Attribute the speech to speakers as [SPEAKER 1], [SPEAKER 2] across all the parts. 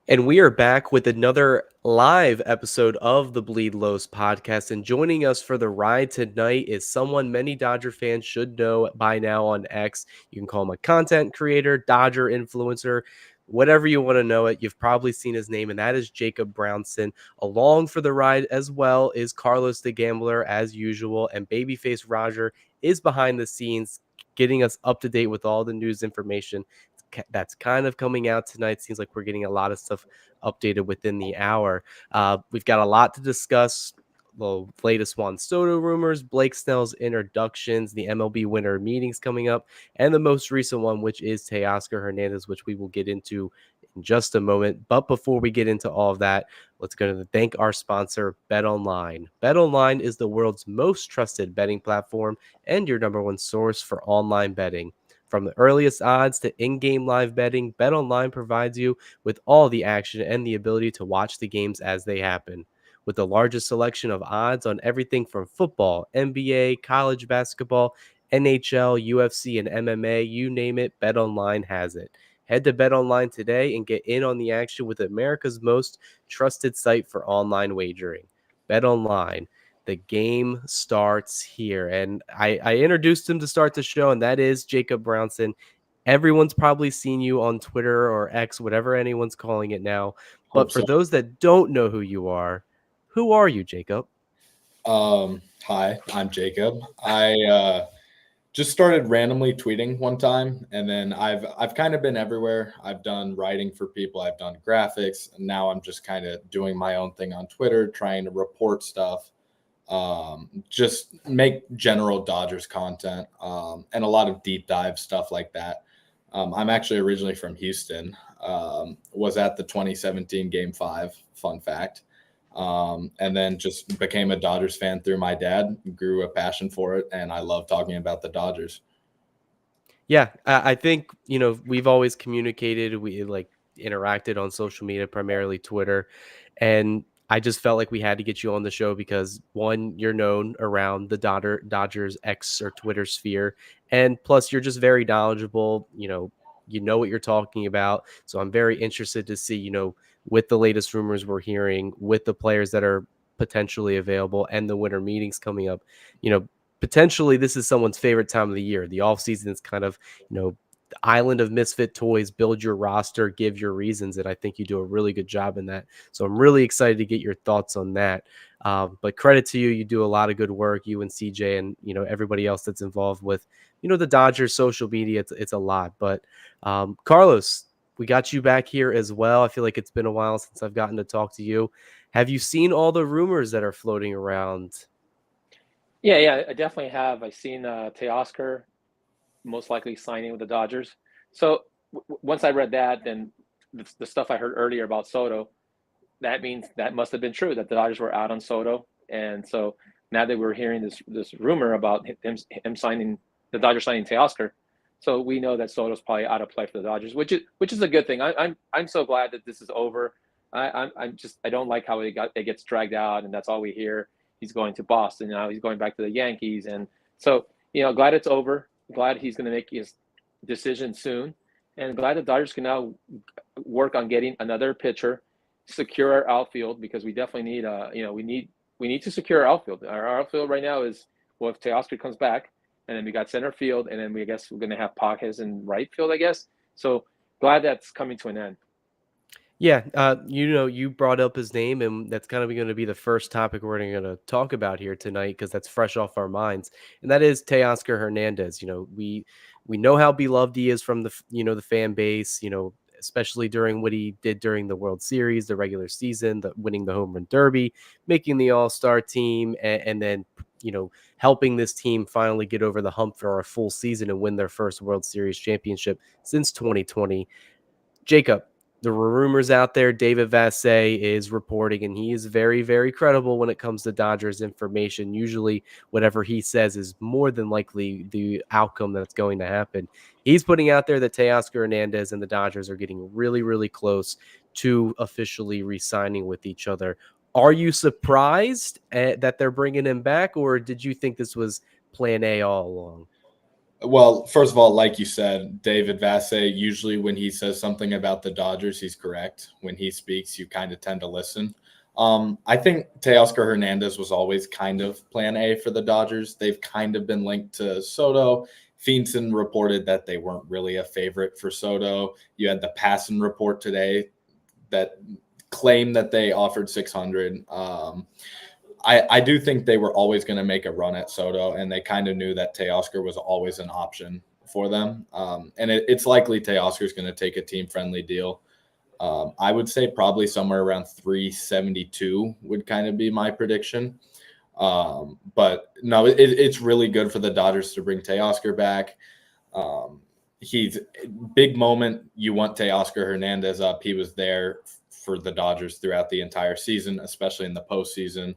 [SPEAKER 1] And we are back with another live episode of the Bleed Lows podcast. And joining us for the ride tonight is someone many Dodger fans should know by now on X. You can call him a content creator, Dodger influencer, whatever you want to know it. You've probably seen his name, and that is Jacob Brownson. Along for the ride as well is Carlos the Gambler, as usual, and Babyface Roger is behind the scenes, getting us up to date with all the news information that's kind of coming out tonight. Seems like we're getting a lot of stuff updated within the hour. We've got a lot to discuss. The latest Juan Soto rumors, Blake Snell's introductions, the MLB winter meetings coming up, and the most recent one, which is Teoscar Hernandez, which we will get into in just a moment. But before we get into all of that, let's go to thank our sponsor, BetOnline. BetOnline is the world's most trusted betting platform and your number one source for online betting. From the earliest odds to in-game live betting, BetOnline provides you with all the action and the ability to watch the games as they happen. With the largest selection of odds on everything from football, NBA, college basketball, NHL, UFC, and MMA, you name it, BetOnline has it. Head to BetOnline today and get in on the action with America's most trusted site for online wagering. BetOnline, the game starts here. And I introduced him to start the show, and that is Jacob Brownson. Everyone's probably seen you on Twitter or X, whatever anyone's calling it now.
[SPEAKER 2] Hope
[SPEAKER 1] But for
[SPEAKER 2] so.
[SPEAKER 1] those that don't know who are you, Jacob?
[SPEAKER 2] Hi, I'm Jacob. I just started randomly tweeting one time, and then I've kind of been everywhere. I've done writing for people, I've done graphics, and now I'm just kind of doing my own thing on Twitter, trying to report stuff, just make general Dodgers content, and a lot of deep dive stuff like that. I'm actually originally from Houston. Was at the 2017 Game 5. Fun fact. And then just became a Dodgers fan through my dad, grew a passion for it, and I love talking about the Dodgers.
[SPEAKER 1] Yeah, I think, we've always communicated, we like interacted on social media, primarily Twitter. And I just felt like we had to get you on the show because one, you're known around the Dodgers X or Twitter sphere. And plus you're just very knowledgeable, you know what you're talking about. So I'm very interested to see, with the latest rumors we're hearing, with the players that are potentially available and the winter meetings coming up, potentially this is someone's favorite time of the year. The off season is kind of, the island of misfit toys, build your roster, give your reasons. And I think you do a really good job in that. So I'm really excited to get your thoughts on that. But credit to you. You do a lot of good work, you and CJ and, everybody else that's involved with, the Dodgers social media. It's a lot. But Carlos, we got you back here as well. I feel like it's been a while since I've gotten to talk to you. Have you seen all the rumors that are floating around?
[SPEAKER 3] Yeah, I definitely have. I've seen Teoscar most likely signing with the Dodgers. So once I read that, then the stuff I heard earlier about Soto, that means that must have been true that the Dodgers were out on Soto, and so now that we're hearing this rumor about him signing the Dodgers signing Teoscar, so we know that Soto's probably out of play for the Dodgers, which is a good thing. I'm so glad that this is over. I'm just I don't like how it gets dragged out, and that's all we hear. He's going to Boston now. He's going back to the Yankees, and so glad it's over. Glad he's going to make his decision soon, and glad the Dodgers can now work on getting another pitcher, secure our outfield because we definitely need we need to secure our outfield. Our outfield right now is well if Teoscar comes back, and then we got center field, and then I guess we're going to have Pages in right field, I guess. So glad that's coming to an end.
[SPEAKER 1] Yeah, you brought up his name, and that's kind of going to be the first topic we're going to talk about here tonight because that's fresh off our minds, and that is Teoscar Hernandez. We know how beloved he is from the fan base. Especially during what he did during the World Series, the regular season, winning the Home Run Derby, making the All-Star team, and then helping this team finally get over the hump for a full season and win their first World Series championship since 2020. Jacob, there were rumors out there. David Vassay is reporting, and he is very, very credible when it comes to Dodgers information. Usually, whatever he says is more than likely the outcome that's going to happen. He's putting out there that Teoscar Hernandez and the Dodgers are getting really, really close to officially re-signing with each other. Are you surprised that they're bringing him back, or did you think this was Plan A all along?
[SPEAKER 2] Well, first of all, like you said, David Vassay, usually when he says something about the Dodgers, he's correct. When he speaks, you kind of tend to listen. I think Teoscar Hernandez was always kind of plan A for the Dodgers. They've kind of been linked to Soto. Feenson reported that they weren't really a favorite for Soto. You had the Passan report today that claimed that they offered 600. I do think they were always going to make a run at Soto, and they kind of knew that Teoscar was always an option for them. And it's likely Teoscar is going to take a team-friendly deal. I would say probably somewhere around 372 would kind of be my prediction. But no, it's really good for the Dodgers to bring Teoscar back. He's big moment. You want Teoscar Hernandez up. He was there for the Dodgers throughout the entire season, especially in the postseason.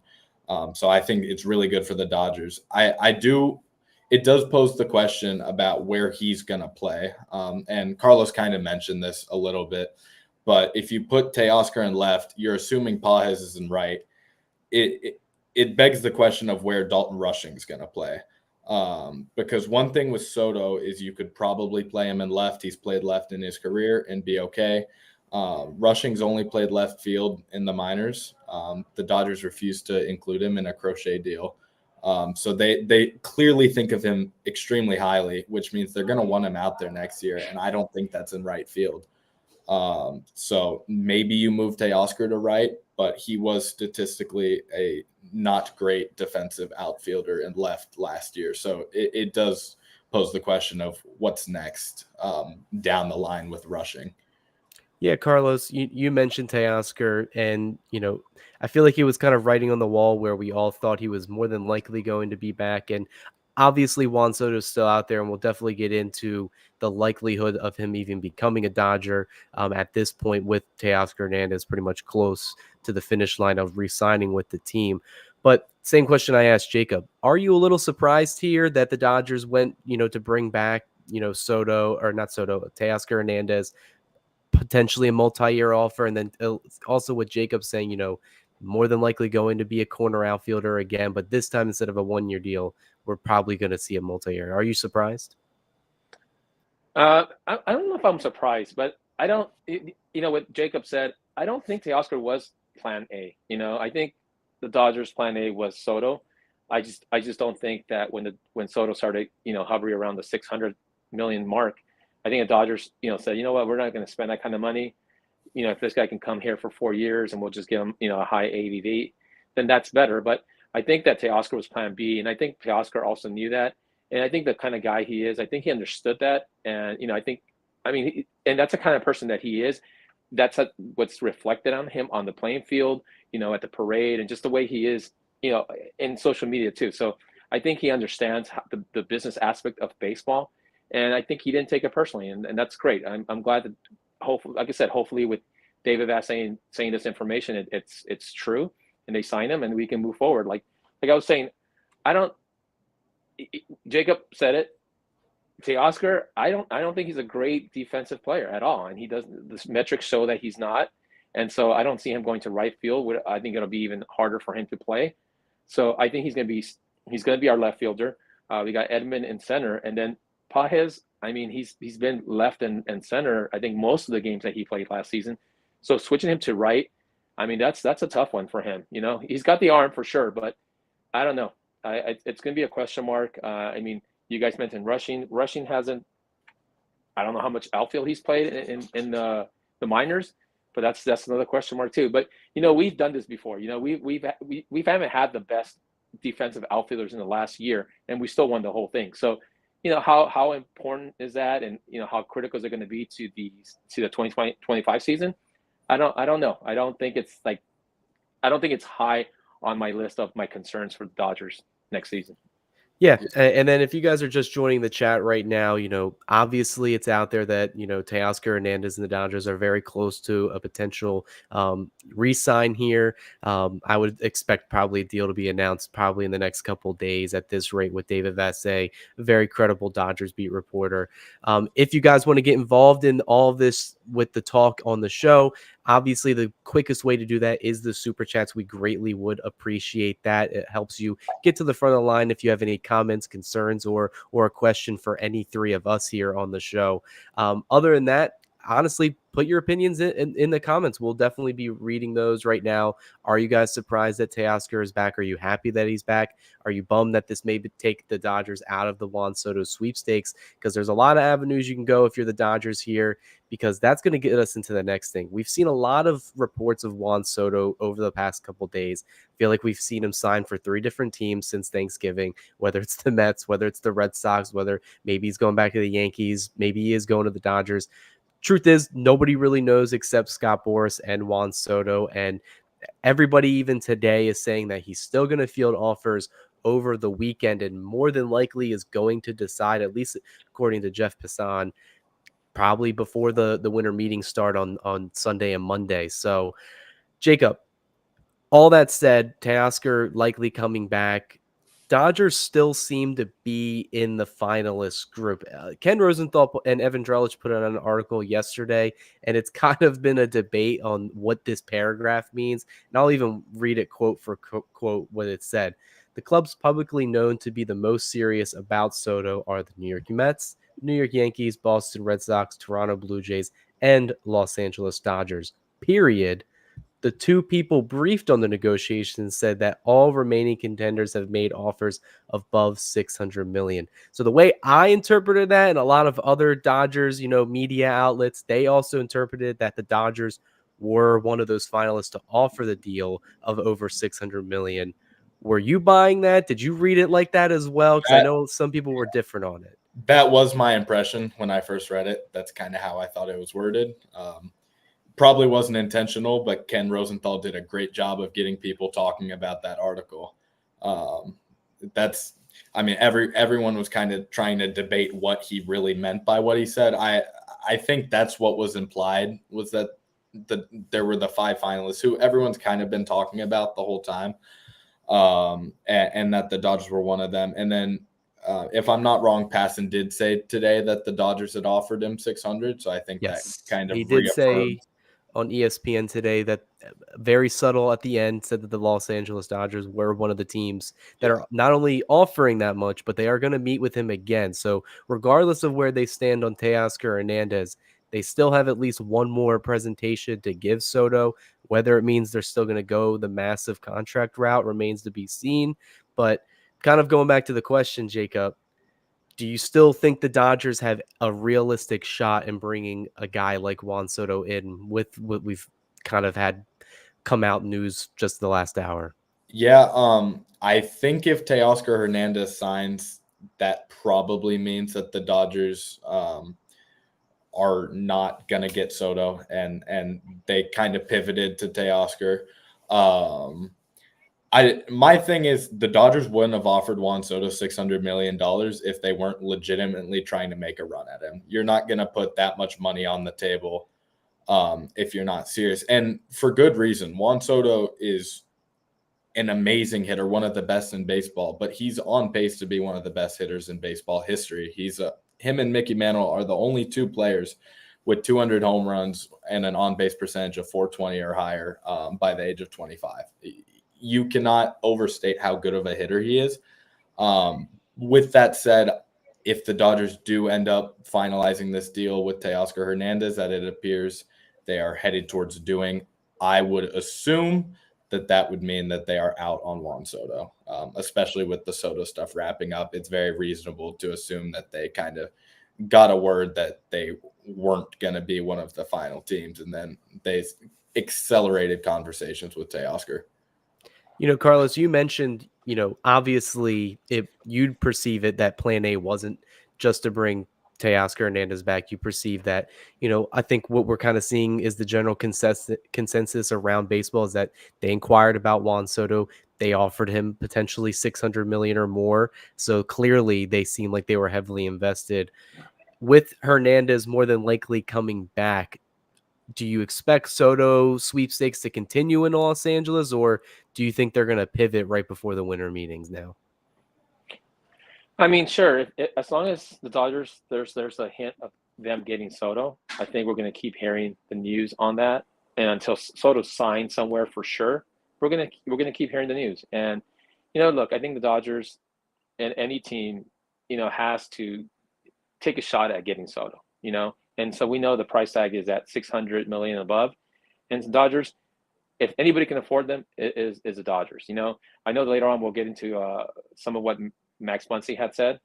[SPEAKER 2] So I think it's really good for the Dodgers. It does pose the question about where he's going to play. And Carlos kind of mentioned this a little bit, but if you put Teoscar in left, you're assuming Pages is in right. It begs the question of where Dalton Rushing is going to play. Because one thing with Soto is you could probably play him in left. He's played left in his career and be okay. Rushing's only played left field in the minors. The Dodgers refused to include him in a crochet deal. So they clearly think of him extremely highly, which means they're going to want him out there next year. And I don't think that's in right field. So maybe you move Teoscar to right, but he was statistically a not great defensive outfielder in left last year. So it does pose the question of what's next down the line with Rushing.
[SPEAKER 1] Yeah, Carlos, you mentioned Teoscar, and I feel like he was kind of writing on the wall where we all thought he was more than likely going to be back. And obviously Juan Soto is still out there, and we'll definitely get into the likelihood of him even becoming a Dodger at this point, with Teoscar Hernandez pretty much close to the finish line of re-signing with the team. But same question I asked Jacob. Are you a little surprised here that the Dodgers went, to bring back, Teoscar Hernandez, potentially a multi-year offer, and then also with Jacob saying, more than likely going to be a corner outfielder again, but this time instead of a 1-year deal, we're probably going to see a multi-year. Are you surprised?
[SPEAKER 3] I don't know if I'm surprised, but I don't. What Jacob said, I don't think Teoscar was Plan A. I think the Dodgers' Plan A was Soto. I just don't think that when Soto started, hovering around the 600 million mark, I think the Dodgers, said, what, we're not going to spend that kind of money. If this guy can come here for 4 years and we'll just give him, a high AAV, then that's better. But I think that Teoscar was Plan B, and I think Teoscar also knew that. And I think the kind of guy he is, I think he understood that. And, and that's the kind of person that he is. That's what's reflected on him on the playing field, at the parade, and just the way he is, in social media too. So I think he understands the business aspect of baseball. And I think he didn't take it personally. And that's great. I'm glad that hopefully, like I said, hopefully with David Vass saying this information, it's true, and they sign him and we can move forward. Like I was saying, Jacob said it. Teoscar, I don't think he's a great defensive player at all, and he doesn't. The metrics show that he's not, and so I don't see him going to right field. I think it'll be even harder for him to play. So I think he's going to be our left fielder. We got Edman in center, and then Pages. He's been left and center, I think, most of the games that he played last season. So switching him to right, that's a tough one for him. He's got the arm for sure, but I don't know. It's going to be a question mark. You guys mentioned Rushing. Rushing hasn't. I don't know how much outfield he's played in the minors, but that's another question mark too. But we've done this before. We haven't had the best defensive outfielders in the last year, and we still won the whole thing. So how important is that, and how critical is it going to be to the 2025 season? I don't know. I don't think it's high on my list of my concerns for the Dodgers next season.
[SPEAKER 1] Yeah, and then if you guys are just joining the chat right now, obviously it's out there that, Teoscar Hernandez and the Dodgers are very close to a potential re-sign here. I would expect probably a deal to be announced probably in the next couple of days at this rate with David Vassay, a very credible Dodgers beat reporter. If you guys want to get involved in all of this with the talk on the show, Obviously, the quickest way to do that is the super chats. We greatly would appreciate that. It helps you get to the front of the line if you have any comments, concerns, or a question for any three of us here on the show. Other than that, honestly, put your opinions in the comments. We'll definitely be reading those right now. Are you guys surprised that Teoscar is back? Are you happy that he's back? Are you bummed that this may take the Dodgers out of the Juan Soto sweepstakes? Because there's a lot of avenues you can go if you're the Dodgers here, because that's going to get us into the next thing. We've seen a lot of reports of Juan Soto over the past couple days. I feel like we've seen him sign for 3 different teams since Thanksgiving, whether it's the Mets, whether it's the Red Sox, whether maybe he's going back to the Yankees, maybe he is going to the Dodgers. Truth is, nobody really knows except Scott Boras and Juan Soto. And everybody, even today, is saying that he's still going to field offers over the weekend and more than likely is going to decide, at least according to Jeff Passan, probably before the winter meetings start on Sunday and Monday. So, Jacob, all that said, Teoscar likely coming back. Dodgers still seem to be in the finalist group. Ken Rosenthal and Evan Drellich put out an article yesterday, and it's kind of been a debate on what this paragraph means. And I'll even read it quote for quote what it said. The clubs publicly known to be the most serious about Soto are the New York Mets, New York Yankees, Boston Red Sox, Toronto Blue Jays, and Los Angeles Dodgers. Period. The 2 people briefed on the negotiations said that all remaining contenders have made offers above $600 million. So the way I interpreted that, and a lot of other Dodgers, media outlets, they also interpreted that the Dodgers were one of those finalists to offer the deal of over $600 million. Were you buying that? Did you read it like that as well? Because I know some people were different on it.
[SPEAKER 2] That was my impression when I first read it. That's kind of how I thought it was worded. Probably wasn't intentional, but Ken Rosenthal did a great job of getting people talking about that article. Everyone was kind of trying to debate what he really meant by what he said. I think that's what was implied, was that there were the 5 finalists who everyone's kind of been talking about the whole time, and that the Dodgers were one of them. And then, if I'm not wrong, Passan did say today that the Dodgers had offered him 600. So I think that kind of
[SPEAKER 1] he did say on ESPN today that very subtle at the end said that the Los Angeles Dodgers were one of the teams that are not only offering that much, but they are going to meet with him again. So regardless of where they stand on Teoscar Hernandez, they still have at least one more presentation to give Soto. Whether it means they're still going to go the massive contract route remains to be seen. But kind of going back to the question, Jacob, do you still think the Dodgers have a realistic shot in bringing a guy like Juan Soto in with what we've kind of had come out news just the last hour?
[SPEAKER 2] Yeah, I think if Teoscar Hernandez signs, that probably means that the Dodgers are not going to get Soto, and they kind of pivoted to Teoscar. My thing is, the Dodgers wouldn't have offered Juan Soto $600 million if they weren't legitimately trying to make a run at him. You're not going to put that much money on the table if you're not serious. And for good reason. Juan Soto is an amazing hitter, one of the best in baseball, but he's on pace to be one of the best hitters in baseball history. Him and Mickey Mantle are the only 2 players with 200 home runs and an on-base percentage of 420 or higher by the age of 25. You cannot overstate how good of a hitter he is. With that said, if the Dodgers do end up finalizing this deal with Teoscar Hernandez, that it appears they are headed towards doing, I would assume that would mean that they are out on Juan Soto, especially with the Soto stuff wrapping up. It's very reasonable to assume that they kind of got a word that they weren't going to be one of the final teams, and then they accelerated conversations with Teoscar.
[SPEAKER 1] Carlos, you mentioned, obviously you'd perceive it that plan A wasn't just to bring Teoscar Hernandez back. You perceive that, I think what we're kind of seeing is the general consensus around baseball is that they inquired about Juan Soto. They offered him potentially $600 million or more. So clearly they seem like they were heavily invested. With Hernandez more than likely coming back, do you expect Soto sweepstakes to continue in Los Angeles, or do you think they're going to pivot right before the winter meetings now?
[SPEAKER 3] I mean, sure. As long as the Dodgers, there's a hint of them getting Soto, I think we're going to keep hearing the news on that. and until Soto's signed somewhere for sure, we're gonna keep hearing the news. And look, I think the Dodgers and any team, has to take a shot at getting Soto. And so we know the price tag is at 600 million above, and the Dodgers, if anybody can afford them, is the Dodgers. I know later on we'll get into some of what Max Muncy had said,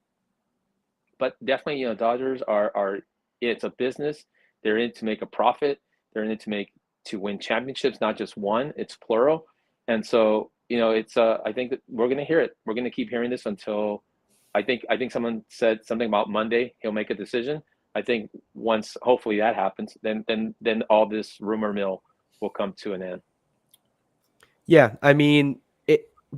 [SPEAKER 3] but definitely, Dodgers are it's a business. They're in it to make a profit. They're in it to win championships, not just one. It's plural, and so it's I think that we're gonna hear it. We're gonna keep hearing this until I think someone said something about Monday. He'll make a decision. I think once hopefully that happens, then all this rumor mill will come to an end.
[SPEAKER 1] Yeah, I mean,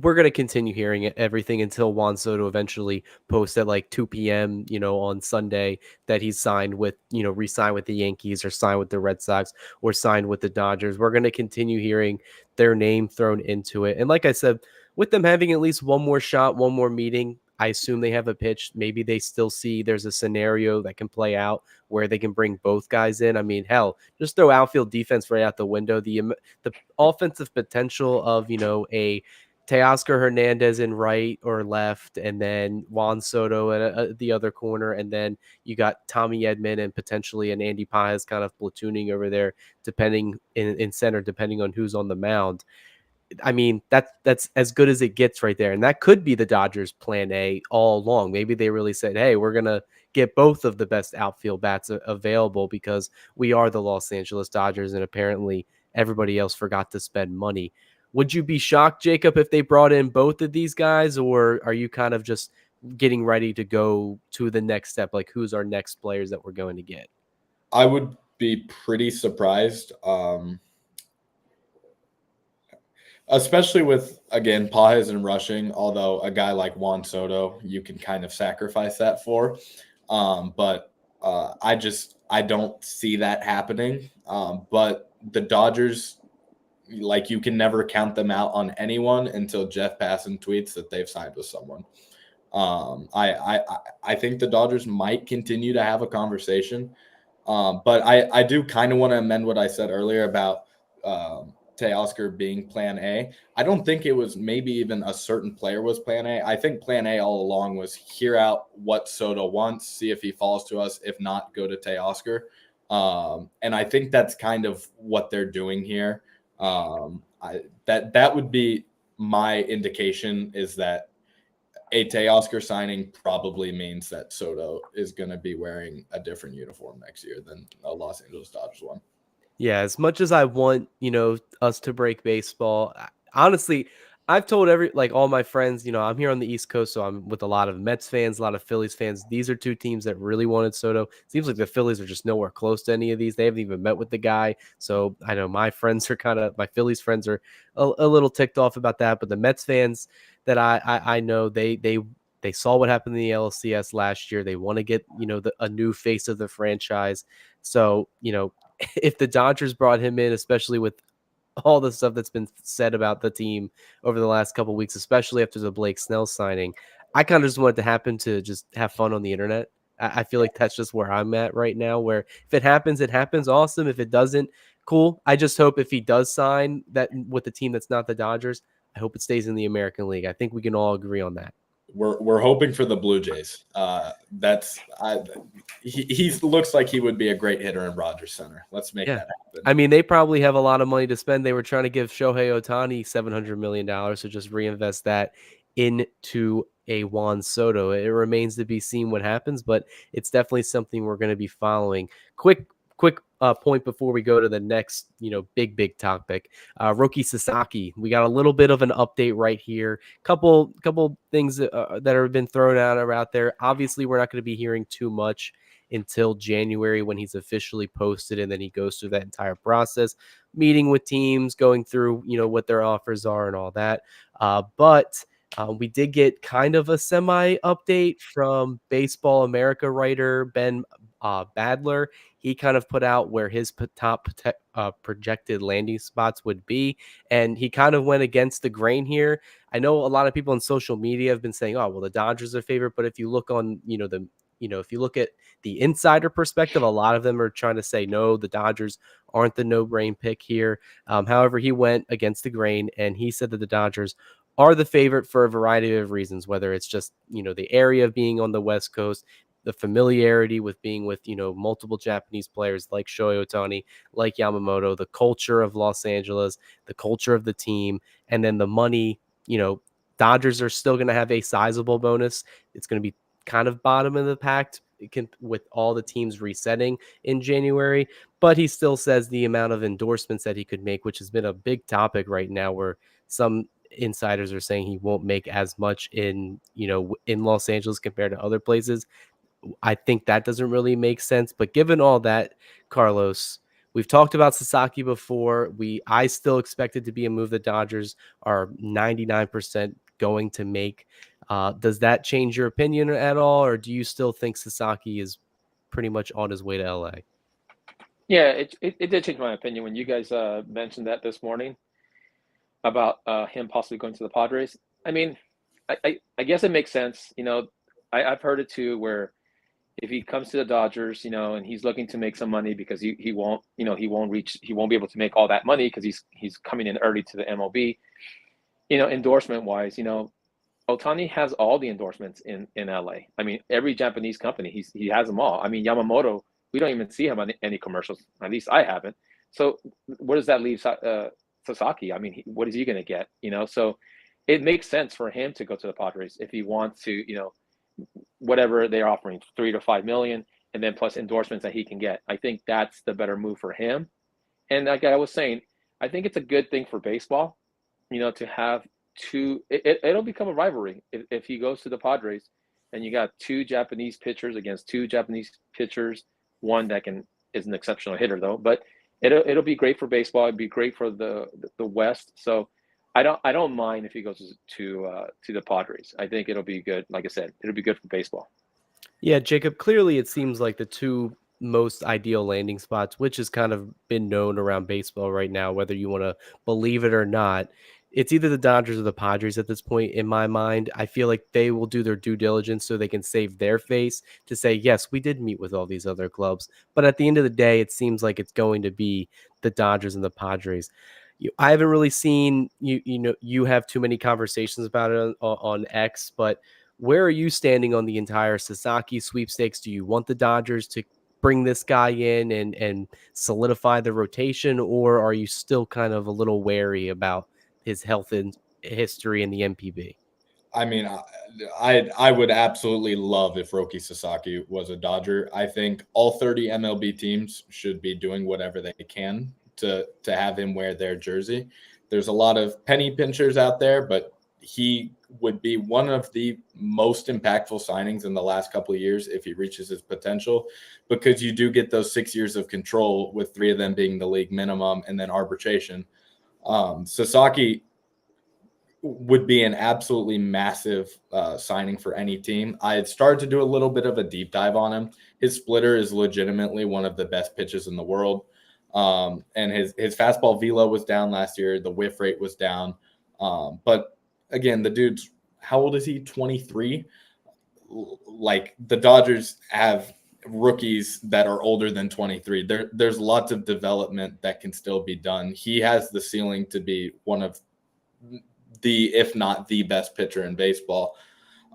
[SPEAKER 1] we're going to continue hearing everything until Juan Soto eventually posts at like 2 p.m., on Sunday that he's signed with, re-signed with the Yankees or signed with the Red Sox or signed with the Dodgers. We're going to continue hearing their name thrown into it. And like I said, with them having at least one more shot, one more meeting, I assume they have a pitch. Maybe they still see there's a scenario that can play out where they can bring both guys in. I mean, hell, just throw outfield defense right out the window. The offensive potential of, a Teoscar Hernandez in right or left, and then Juan Soto at the other corner, and then you got Tommy Edman and potentially an Andy Paez kind of platooning over there, depending in center, depending on who's on the mound. I mean, that's as good as it gets right there. And that could be the Dodgers' plan A all along. Maybe they really said, hey, we're going to get both of the best outfield bats available because we are the Los Angeles Dodgers, and apparently everybody else forgot to spend money. Would you be shocked, Jacob, if they brought in both of these guys, or are you kind of just getting ready to go to the next step? Like, who's our next players that we're going to get?
[SPEAKER 2] I would be pretty surprised. Especially with, again, Paez and rushing, although a guy like Juan Soto, you can kind of sacrifice that for. But I don't see that happening. But the Dodgers, like, you can never count them out on anyone until Jeff Passan tweets that they've signed with someone. I think the Dodgers might continue to have a conversation. But I do kind of want to amend what I said earlier about Teoscar being plan A. I don't think it was maybe even a certain player was plan A. I think plan A all along was hear out what Soto wants, see if he falls to us. If not, go to Teoscar. And I think that's kind of what they're doing here. That would be my indication, is that a Teoscar signing probably means that Soto is going to be wearing a different uniform next year than a Los Angeles Dodgers one.
[SPEAKER 1] Yeah, as much as I want, us to break baseball, honestly, I've told all my friends, I'm here on the East Coast, so I'm with a lot of Mets fans, a lot of Phillies fans. These are two teams that really wanted Soto. Seems like the Phillies are just nowhere close to any of these. They haven't even met with the guy. So I know my Phillies friends are a little ticked off about that. But the Mets fans that I know, they saw what happened in the LCS last year. They want to get, a new face of the franchise. So, if the Dodgers brought him in, especially with all the stuff that's been said about the team over the last couple of weeks, especially after the Blake Snell signing, I kind of just want it to happen to just have fun on the internet. I feel like that's just where I'm at right now, where if it happens, awesome. If it doesn't, cool. I just hope if he does sign that with the team that's not the Dodgers, I hope it stays in the American League. I think we can all agree on that.
[SPEAKER 2] We're hoping for the Blue Jays. He looks like he would be a great hitter in Rogers Center. Let's make that happen.
[SPEAKER 1] I mean, they probably have a lot of money to spend. They were trying to give Shohei Ohtani $700 million, so just reinvest that into a Juan Soto. It remains to be seen what happens, but it's definitely something we're going to be following. Quick point before we go to the next, big topic. Roki Sasaki, we got a little bit of an update right here. Couple things that have been thrown out there. Obviously, we're not going to be hearing too much until January when he's officially posted, and then he goes through that entire process, meeting with teams, going through, what their offers are and all that. But we did get kind of a semi update from Baseball America writer Ben Badler. He kind of put out where his top projected landing spots would be, and he kind of went against the grain here. I know a lot of people on social media have been saying, "Oh, well, the Dodgers are favorite," but if you look on, the if you look at the insider perspective, a lot of them are trying to say, no, the Dodgers aren't the no-brain pick here. However, he went against the grain, and he said that the Dodgers are the favorite for a variety of reasons, whether it's just, the area of being on the West Coast, the familiarity with being with, multiple Japanese players like Shohei Ohtani, like Yamamoto, the culture of Los Angeles, the culture of the team, and then the money. Dodgers are still going to have a sizable bonus. It's going to be kind of bottom of the pack with all the teams resetting in January, but he still says the amount of endorsements that he could make, which has been a big topic right now, where some insiders are saying he won't make as much in Los Angeles compared to other places. I think that doesn't really make sense. But given all that, Carlos, we've talked about Sasaki before. I still expect it to be a move the Dodgers are 99% going to make. Does that change your opinion at all, or do you still think Sasaki is pretty much on his way to LA?
[SPEAKER 3] Yeah, it did change my opinion when you guys mentioned that this morning about him possibly going to the Padres. I mean, I guess it makes sense. I've heard it too, where if he comes to the Dodgers, and he's looking to make some money because he won't be able to make all that money because he's coming in early to the MLB. Endorsement wise, Ohtani has all the endorsements in LA. I mean, every Japanese company, he has them all. I mean, Yamamoto, we don't even see him on any commercials. At least I haven't. So where does that leave Sasaki? I mean, what is he going to get? So it makes sense for him to go to the Padres if he wants to, whatever they're offering, 3 to 5 million, and then plus endorsements that he can get. I think that's the better move for him. And like I was saying, I think it's a good thing for baseball, to have two. It'll become a rivalry if he goes to the Padres, and you got two Japanese pitchers against two Japanese pitchers. One that is an exceptional hitter though, but it'll be great for baseball. It'd be great for the West. So I don't mind if he goes to the Padres. I think it'll be good. Like I said, it'll be good for baseball.
[SPEAKER 1] Yeah, Jacob, clearly it seems like the two most ideal landing spots, which has kind of been known around baseball right now, whether you want to believe it or not. It's either the Dodgers or the Padres at this point, in my mind. I feel like they will do their due diligence so they can save their face to say, yes, we did meet with all these other clubs. But at the end of the day, it seems like it's going to be the Dodgers and the Padres. I haven't really seen you have too many conversations about it on X, but where are you standing on the entire Sasaki sweepstakes? Do you want the Dodgers to bring this guy in and solidify the rotation, or are you still kind of a little wary about his health and history in the MPB?
[SPEAKER 2] I mean, I would absolutely love if Roki Sasaki was a Dodger. I think all 30 MLB teams should be doing whatever they can to have him wear their jersey. There's a lot of penny pinchers out there, but he would be one of the most impactful signings in the last couple of years if he reaches his potential, because you do get those 6 years of control, with 3 of them being the league minimum and then arbitration. Sasaki would be an absolutely massive signing for any team. I had started to do a little bit of a deep dive on him. His splitter is legitimately one of the best pitches in the world. And his fastball velo was down last year. The whiff rate was down. But again, the dude's, how old is he? 23. Like, the Dodgers have rookies that are older than 23. There's lots of development that can still be done. He has the ceiling to be one of if not the best pitcher in baseball.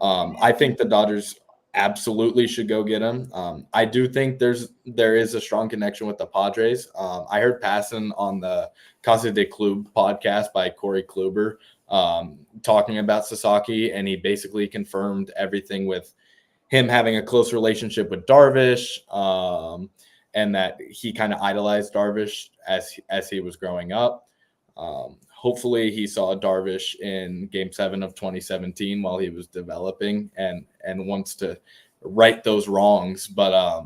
[SPEAKER 2] I think the Dodgers absolutely should go get him. I do think there is a strong connection with the Padres. I heard Passan on the Casa de Club podcast by Corey Kluber talking about Sasaki, and he basically confirmed everything with him having a close relationship with Darvish, and that he kind of idolized Darvish as he was growing up. Hopefully he saw Darvish in Game 7 of 2017 while he was developing and wants to right those wrongs. But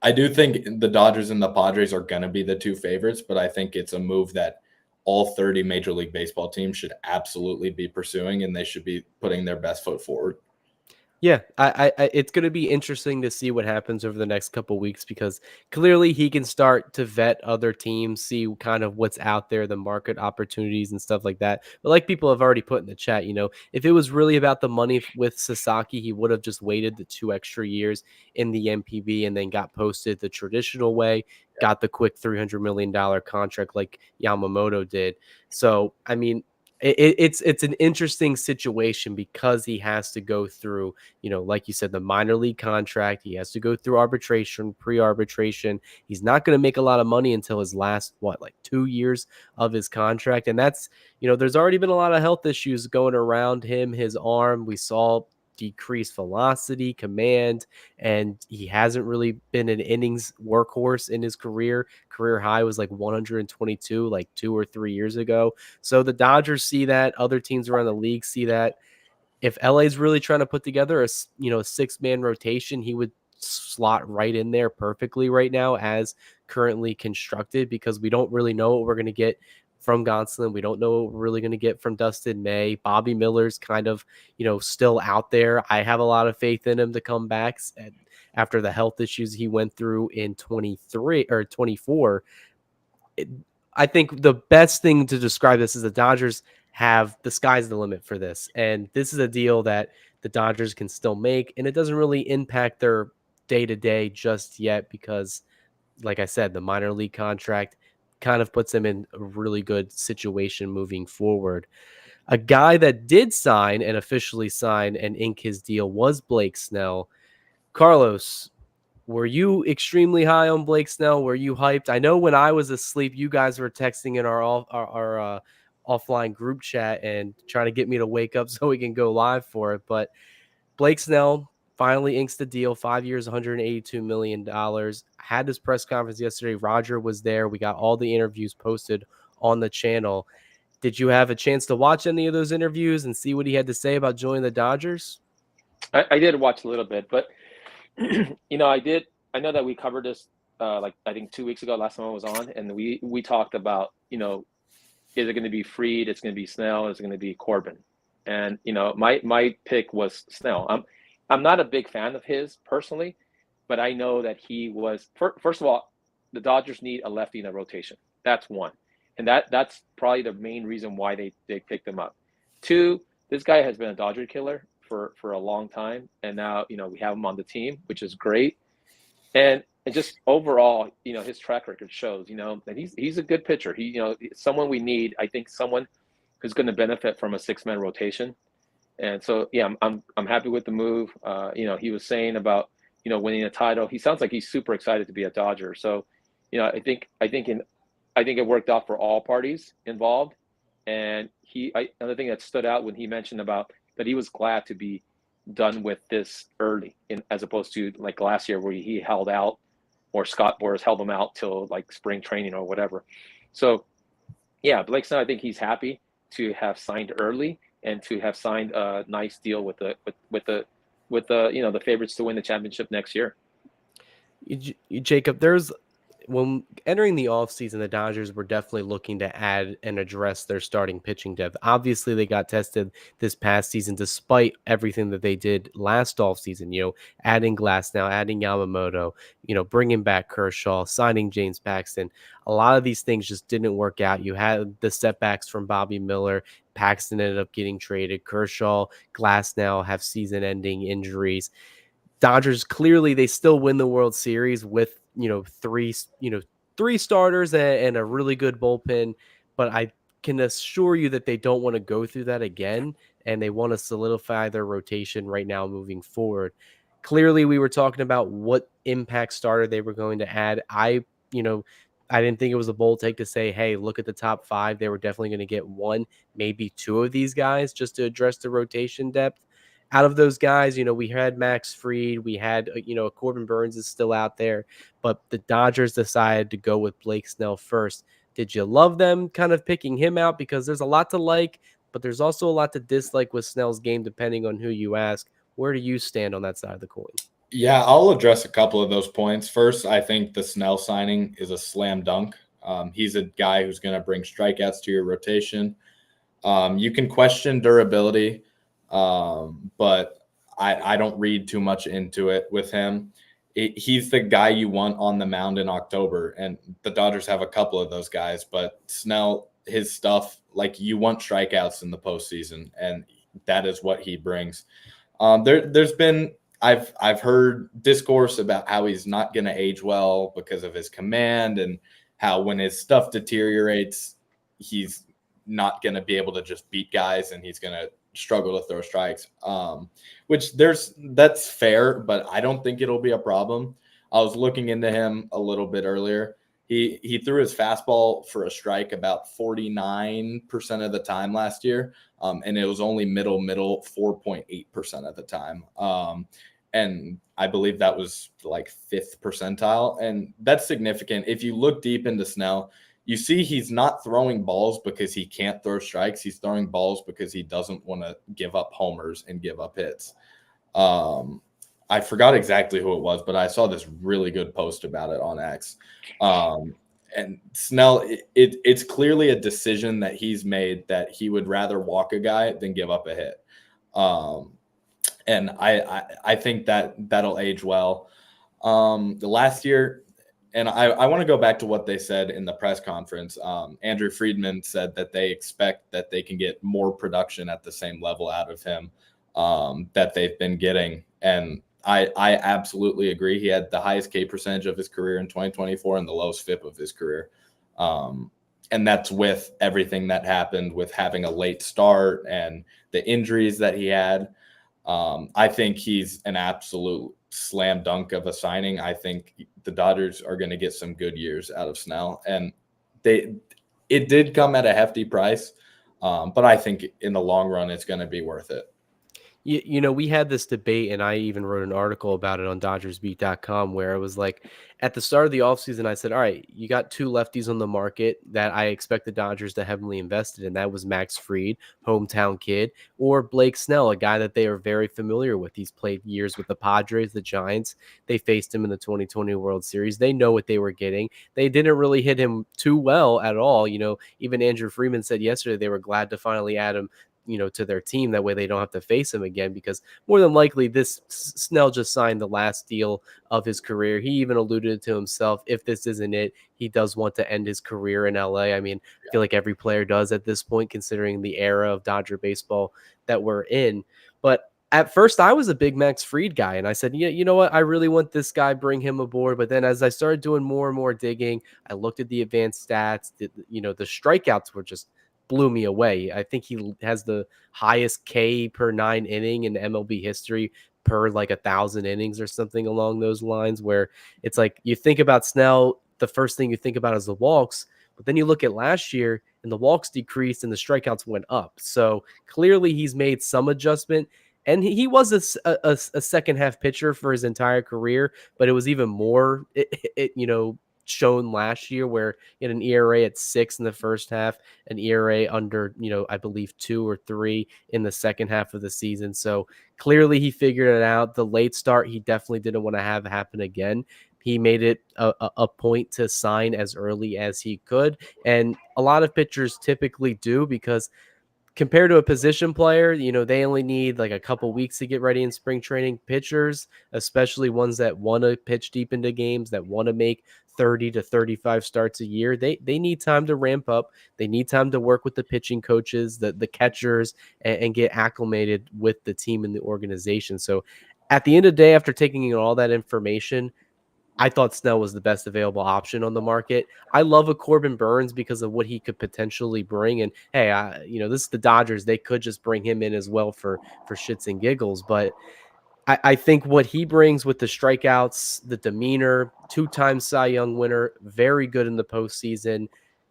[SPEAKER 2] I do think the Dodgers and the Padres are going to be the two favorites, but I think it's a move that all 30 Major League Baseball teams should absolutely be pursuing, and they should be putting their best foot forward.
[SPEAKER 1] Yeah, it's going to be interesting to see what happens over the next couple weeks because clearly he can start to vet other teams, see kind of what's out there, the market opportunities and stuff like that. But like people have already put in the chat, if it was really about the money with Sasaki, he would have just waited the 2 extra years in the MPB and then got posted the traditional way, got the quick $300 million contract like Yamamoto did. So, I mean, it's an interesting situation because he has to go through, like you said, the minor league contract. He has to go through arbitration, pre-arbitration. He's not going to make a lot of money until his last, like 2 years of his contract. And that's, there's already been a lot of health issues going around him, his arm. We saw decreased velocity, command, and he hasn't really been an innings workhorse in his career. Career high was like 122, like 2 or 3 years ago. So the Dodgers see that. Other teams around the league see that. If LA's really trying to put together a 6-man rotation, he would slot right in there perfectly right now as currently constructed because we don't really know what we're going to get from Gonsolin. We don't know what we're really going to get from Dustin May. Bobby Miller's kind of, still out there. I have a lot of faith in him to come back after the health issues he went through in 23 or 24. I think the best thing to describe this is the Dodgers have the sky's the limit for this. And this is a deal that the Dodgers can still make. And it doesn't really impact their day to day just yet because, like I said, the minor league contract kind of puts them in a really good situation moving forward. A guy that did sign and officially sign and ink his deal was Blake Snell. Carlos, were you extremely high on Blake Snell? Were you hyped? I know when I was asleep, you guys were texting in our offline group chat and trying to get me to wake up so we can go live for it. But Blake Snell finally inks the deal, 5 years, $182 million. Had this press conference yesterday. Roger was there. We got all the interviews posted on the channel. Did you have a chance to watch any of those interviews and see what he had to say about joining the Dodgers?
[SPEAKER 3] I did watch a little bit, but I know that we covered this like I think 2 weeks ago, last time I was on, and we talked about, is it going to be Fried? It's going to be Snell. It's going to be Corbin. And my pick was Snell. I'm not a big fan of his personally, but I know that he was first of all, the Dodgers need a lefty in the rotation. That's one, and that's probably the main reason why they picked him up. Two, this guy has been a Dodger killer for a long time, and now we have him on the team, which is great. And just overall, his track record shows, that he's a good pitcher. He, someone we need. I think someone who's going to benefit from a 6-man rotation. And so, yeah, I'm happy with the move. He was saying about winning a title. He sounds like he's super excited to be a Dodger. So, I think it worked out for all parties involved. And another thing that stood out when he mentioned about that he was glad to be done with this early, as opposed to like last year where he held out, or Scott Boras held him out till like spring training or whatever. So, yeah, Blake Snell, I think he's happy to have signed early and to have signed a nice deal with the the favorites to win the championship next year.
[SPEAKER 1] Jacob, when entering the offseason, the Dodgers were definitely looking to add and address their starting pitching depth. Obviously, they got tested this past season despite everything that they did last offseason, adding Glasnow, adding Yamamoto, bringing back Kershaw, signing James Paxton. A lot of these things just didn't work out. You had the setbacks from Bobby Miller. Paxton ended up getting traded. Kershaw, Glasnow have season-ending injuries. Dodgers, clearly they still win the World Series with three starters and a really good bullpen, but I can assure you that they don't want to go through that again, and they want to solidify their rotation right now moving forward. Clearly, we were talking about what impact starter they were going to add. I didn't think it was a bold take to say, hey, look at the top 5. They were definitely going to get 1, maybe 2 of these guys just to address the rotation depth. Out of those guys, we had Max Fried, we had, Corbin Burns is still out there, but the Dodgers decided to go with Blake Snell first. Did you love them kind of picking him out? Because there's a lot to like, but there's also a lot to dislike with Snell's game, depending on who you ask. Where do you stand on that side of the coin?
[SPEAKER 2] Yeah, I'll address a couple of those points. First, I think the Snell signing is a slam dunk. He's a guy who's going to bring strikeouts to your rotation. You can question durability, but I don't read too much into it with him. He's the guy you want on the mound in October, and the Dodgers have a couple of those guys. But Snell, his stuff, like, you want strikeouts in the postseason, and that is what he brings. There's been I've heard discourse about how he's not going to age well because of his command, and how when his stuff deteriorates, he's not going to be able to just beat guys, and he's going to struggle to throw strikes. Which that's fair, but I don't think it'll be a problem. I was looking into him a little bit earlier. He threw his fastball for a strike about 49% of the time last year, and it was only middle 4.8% of the time. And I believe that was like 5th percentile, and that's significant. If you look deep into Snell, you see he's not throwing balls because he can't throw strikes. He's throwing balls because he doesn't want to give up homers and give up hits. I forgot exactly who it was, but I saw this really good post about it on X. And Snell, it's clearly a decision that he's made that he would rather walk a guy than give up a hit. And I think that'll age well. The last year, and I want to go back to what they said in the press conference. Andrew Friedman said that they expect that they can get more production at the same level out of him that they've been getting. And I absolutely agree. He had the highest K percentage of his career in 2024 and the lowest FIP of his career. And that's with everything that happened with having a late start and the injuries that he had. I think he's an absolute slam dunk of a signing. I think the Dodgers are going to get some good years out of Snell, and it did come at a hefty price, but I think in the long run it's going to be worth it.
[SPEAKER 1] You know, we had this debate, and I even wrote an article about it on DodgersBeat.com, where it was like, at the start of the offseason, I said, all right, you got 2 lefties on the market that I expect the Dodgers to heavily invest in. That was Max Fried, hometown kid, or Blake Snell, a guy that they are very familiar with. He's played years with the Padres, the Giants. They faced him in the 2020 World Series. They know what they were getting. They didn't really hit him too well at all. You know, even Andrew Friedman said yesterday they were glad to finally add him, you know, to their team. That way they don't have to face him again, because more than likely this Snell just signed the last deal of his career. He even alluded to himself, if this isn't it, he does want to end his career in LA. I mean, I feel like every player does at this point, considering the era of Dodger baseball that we're in. But at first I was a big Max Fried guy, and I said, yeah, you know what? I really want this guy, bring him aboard. But then as I started doing more and more digging, I looked at the advanced stats. The strikeouts were just blew me away. I think he has the highest K per 9 inning in MLB history, per like 1,000 innings or something along those lines, where it's like you think about Snell, the first thing you think about is the walks, but then you look at last year and the walks decreased and the strikeouts went up. So clearly he's made some adjustment. And he was a second half pitcher for his entire career, but it was even more, shown last year, where he had an ERA at 6 in the first half, an ERA under, I believe 2 or 3 in the second half of the season. So clearly he figured it out. The late start, he definitely didn't want to have happen again. He made it a point to sign as early as he could. And a lot of pitchers typically do, because compared to a position player, they only need like a couple weeks to get ready in spring training. Pitchers, especially ones that want to pitch deep into games, that want to make 30 to 35 starts a year, they need time to ramp up. They need time to work with the pitching coaches, the catchers, and get acclimated with the team and the organization. So at the end of the day, after taking in all that information, I thought Snell was the best available option on the market. I love a Corbin Burns because of what he could potentially bring. And hey, this is the Dodgers. They could just bring him in as well for shits and giggles. But I think what he brings with the strikeouts, the demeanor, 2-time Cy Young winner, very good in the postseason.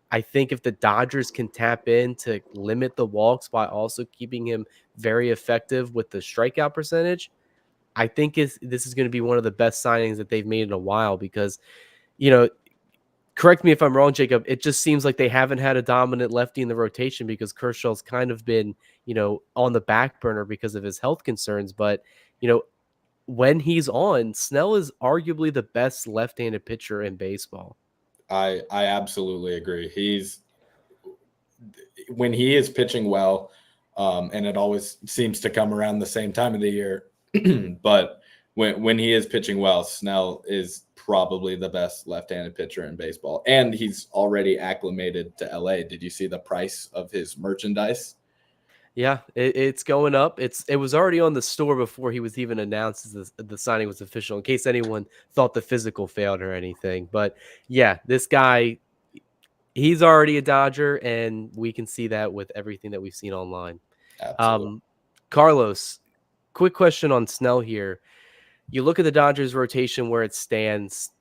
[SPEAKER 1] I think if the Dodgers can tap in to limit the walks while also keeping him very effective with the strikeout percentage, I think this is going to be one of the best signings that they've made in a while, because, correct me if I'm wrong, Jacob, it just seems like they haven't had a dominant lefty in the rotation, because Kershaw's kind of been, on the back burner because of his health concerns. But, when he's on, Snell is arguably the best left-handed pitcher in baseball.
[SPEAKER 2] I absolutely agree. When he is pitching well, and it always seems to come around the same time of the year, But when he is pitching well, Snell is probably the best left-handed pitcher in baseball, and he's already acclimated to LA. Did you see the price of his merchandise?
[SPEAKER 1] Yeah, it's going up. It was already on the store before he was even announced as the signing was official, in case anyone thought the physical failed or anything. But yeah, this guy, he's already a Dodger, and we can see that with everything that we've seen online.
[SPEAKER 2] Absolutely.
[SPEAKER 1] Um, Carlos, quick question on Snell here. You look at the Dodgers rotation where it stands,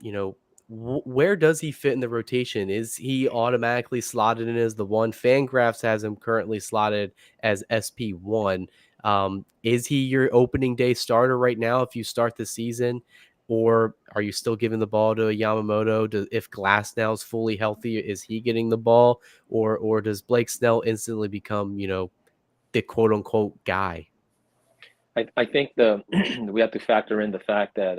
[SPEAKER 1] where does he fit in the rotation? Is he automatically slotted in as the one? Fangraphs has him currently slotted as SP1. Is he your opening day starter right now if you start the season? Or are you still giving the ball to Yamamoto? If Glasnow's fully healthy, is he getting the ball? Or does Blake Snell instantly become, the quote unquote guy?
[SPEAKER 3] I think we have to factor in the fact that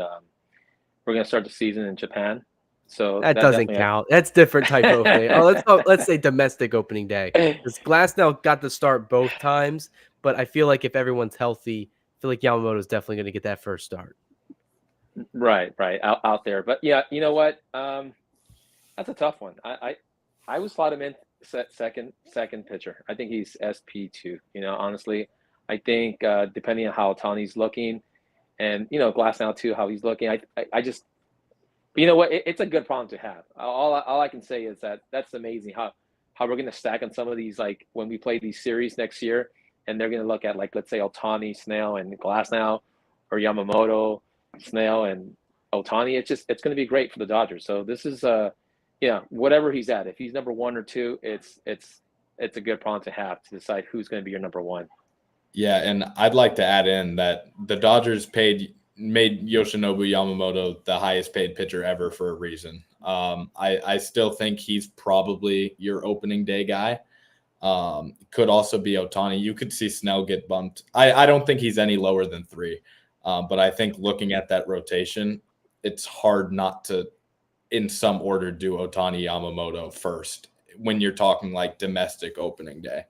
[SPEAKER 3] we're going to start the season in Japan, so
[SPEAKER 1] That
[SPEAKER 3] that
[SPEAKER 1] doesn't
[SPEAKER 3] definitely
[SPEAKER 1] count. That's different type of opening. Oh, let's say domestic opening day. Because Glasnow got the start both times, but I feel like if everyone's healthy, I feel like Yamamoto is definitely going to get that first start.
[SPEAKER 3] right out there. But yeah, you know what? That's a tough one. I would slot him in second pitcher. I think he's SP2. Honestly, I think depending on how Tony's looking, and Glasnow too, how he's looking, I just, but you know what? It's a good problem to have. All I can say is that's amazing how we're going to stack on some of these, like when we play these series next year, and they're going to look at, like, let's say Otani, Snell, and Glasnow, or Yamamoto, Snell, and Otani. It's going to be great for the Dodgers. So this is whatever he's at. If he's number one or two, it's a good problem to have to decide who's going to be your number one.
[SPEAKER 2] Yeah, and I'd like to add in that the Dodgers made Yoshinobu Yamamoto the highest paid pitcher ever for a reason. I still think he's probably your opening day guy. Could also be Otani. You could see Snell get bumped. I don't think he's any lower than 3. But I think looking at that rotation, it's hard not to, in some order, do Otani Yamamoto first when you're talking like domestic opening day.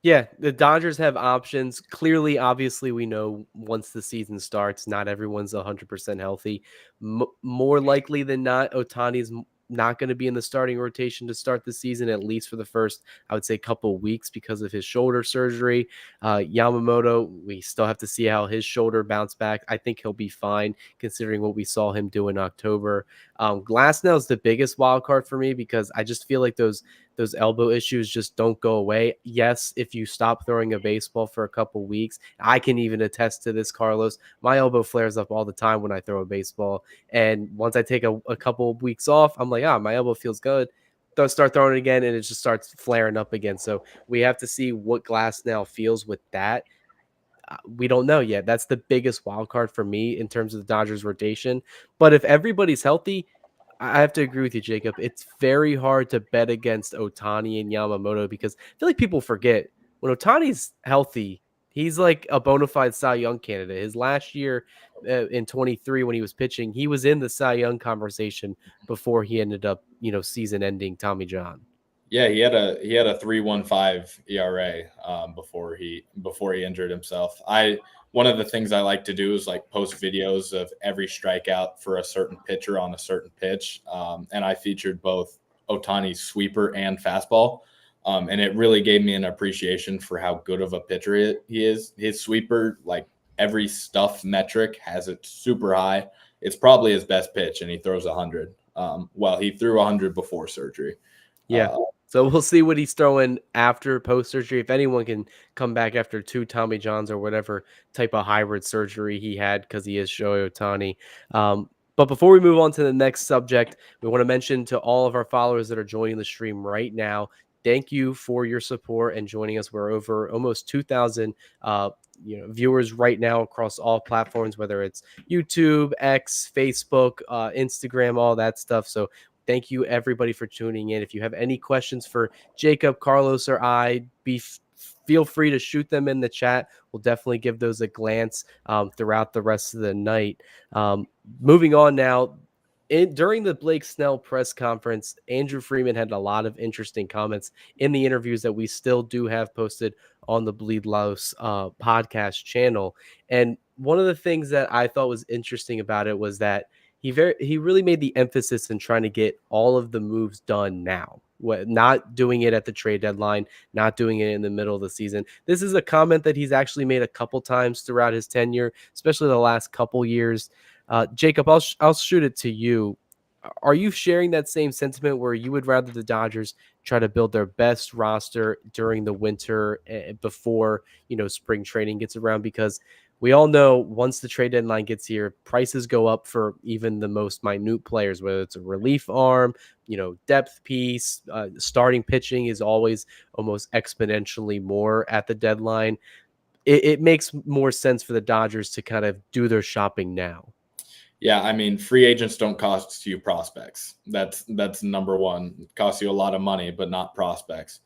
[SPEAKER 1] Yeah, the Dodgers have options. Clearly, obviously, we know once the season starts, not everyone's 100% healthy. More likely than not, Otani's not going to be in the starting rotation to start the season, at least for the first, I would say, couple weeks because of his shoulder surgery. Yamamoto, we still have to see how his shoulder bounce back. I think he'll be fine considering what we saw him do in October. Glasnow is the biggest wild card for me because I just feel like those elbow issues just don't go away. Yes, if you stop throwing a baseball for a couple weeks, I can even attest to this, Carlos. My elbow flares up all the time when I throw a baseball. And once I take a couple of weeks off, I'm like, my elbow feels good. Start throwing it again, and it just starts flaring up again. So we have to see what Glasnow feels with that. We don't know yet. That's the biggest wild card for me in terms of the Dodgers rotation. But if everybody's healthy, I have to agree with you, Jacob. It's very hard to bet against Otani and Yamamoto because I feel like people forget when Otani's healthy, he's like a bona fide Cy Young candidate. His last year in 23 when he was pitching, he was in the Cy Young conversation before he ended up, season-ending Tommy John.
[SPEAKER 2] Yeah, he had a 3.15 ERA before he injured himself. One of the things I like to do is like post videos of every strikeout for a certain pitcher on a certain pitch, and I featured both Otani's sweeper and fastball, and it really gave me an appreciation for how good of a pitcher he is. His sweeper, like every stuff metric, has it super high. It's probably his best pitch, and he throws 100. Well, he threw 100 before surgery.
[SPEAKER 1] Yeah. So we'll see what he's throwing after post-surgery. If anyone can come back after 2 Tommy Johns or whatever type of hybrid surgery he had because he is Shohei Ohtani. But before we move on to the next subject, we want to mention to all of our followers that are joining the stream right now, thank you for your support and joining us. We're over almost 2,000 viewers right now across all platforms, whether it's YouTube, X, Facebook, Instagram, all that stuff. So thank you, everybody, for tuning in. If you have any questions for Jacob, Carlos, or I, feel free to shoot them in the chat. We'll definitely give those a glance throughout the rest of the night. Moving on now, during the Blake Snell press conference, Andrew Friedman had a lot of interesting comments in the interviews that we still do have posted on the Bleed Louse podcast channel. And one of the things that I thought was interesting about it was that he really made the emphasis in trying to get all of the moves done now. Not doing it at the trade deadline, not doing it in the middle of the season. This is a comment that he's actually made a couple times throughout his tenure, especially the last couple years. Jacob, I'll shoot it to you. Are you sharing that same sentiment where you would rather the Dodgers try to build their best roster during the winter before, spring training gets around? Because we all know once the trade deadline gets here, prices go up for even the most minute players, whether it's a relief arm, depth piece, starting pitching is always almost exponentially more at the deadline. It makes more sense for the Dodgers to kind of do their shopping now.
[SPEAKER 2] Yeah, I mean, free agents don't cost you prospects. That's number one. It costs you a lot of money, but not prospects.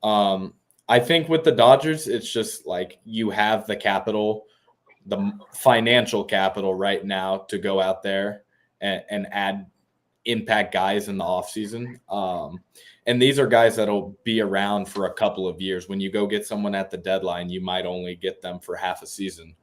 [SPEAKER 2] I think with the Dodgers, it's just like you have the capital, the financial capital right now to go out there and add impact guys in the offseason. And these are guys that'll be around for a couple of years. When you go get someone at the deadline, you might only get them for half a season.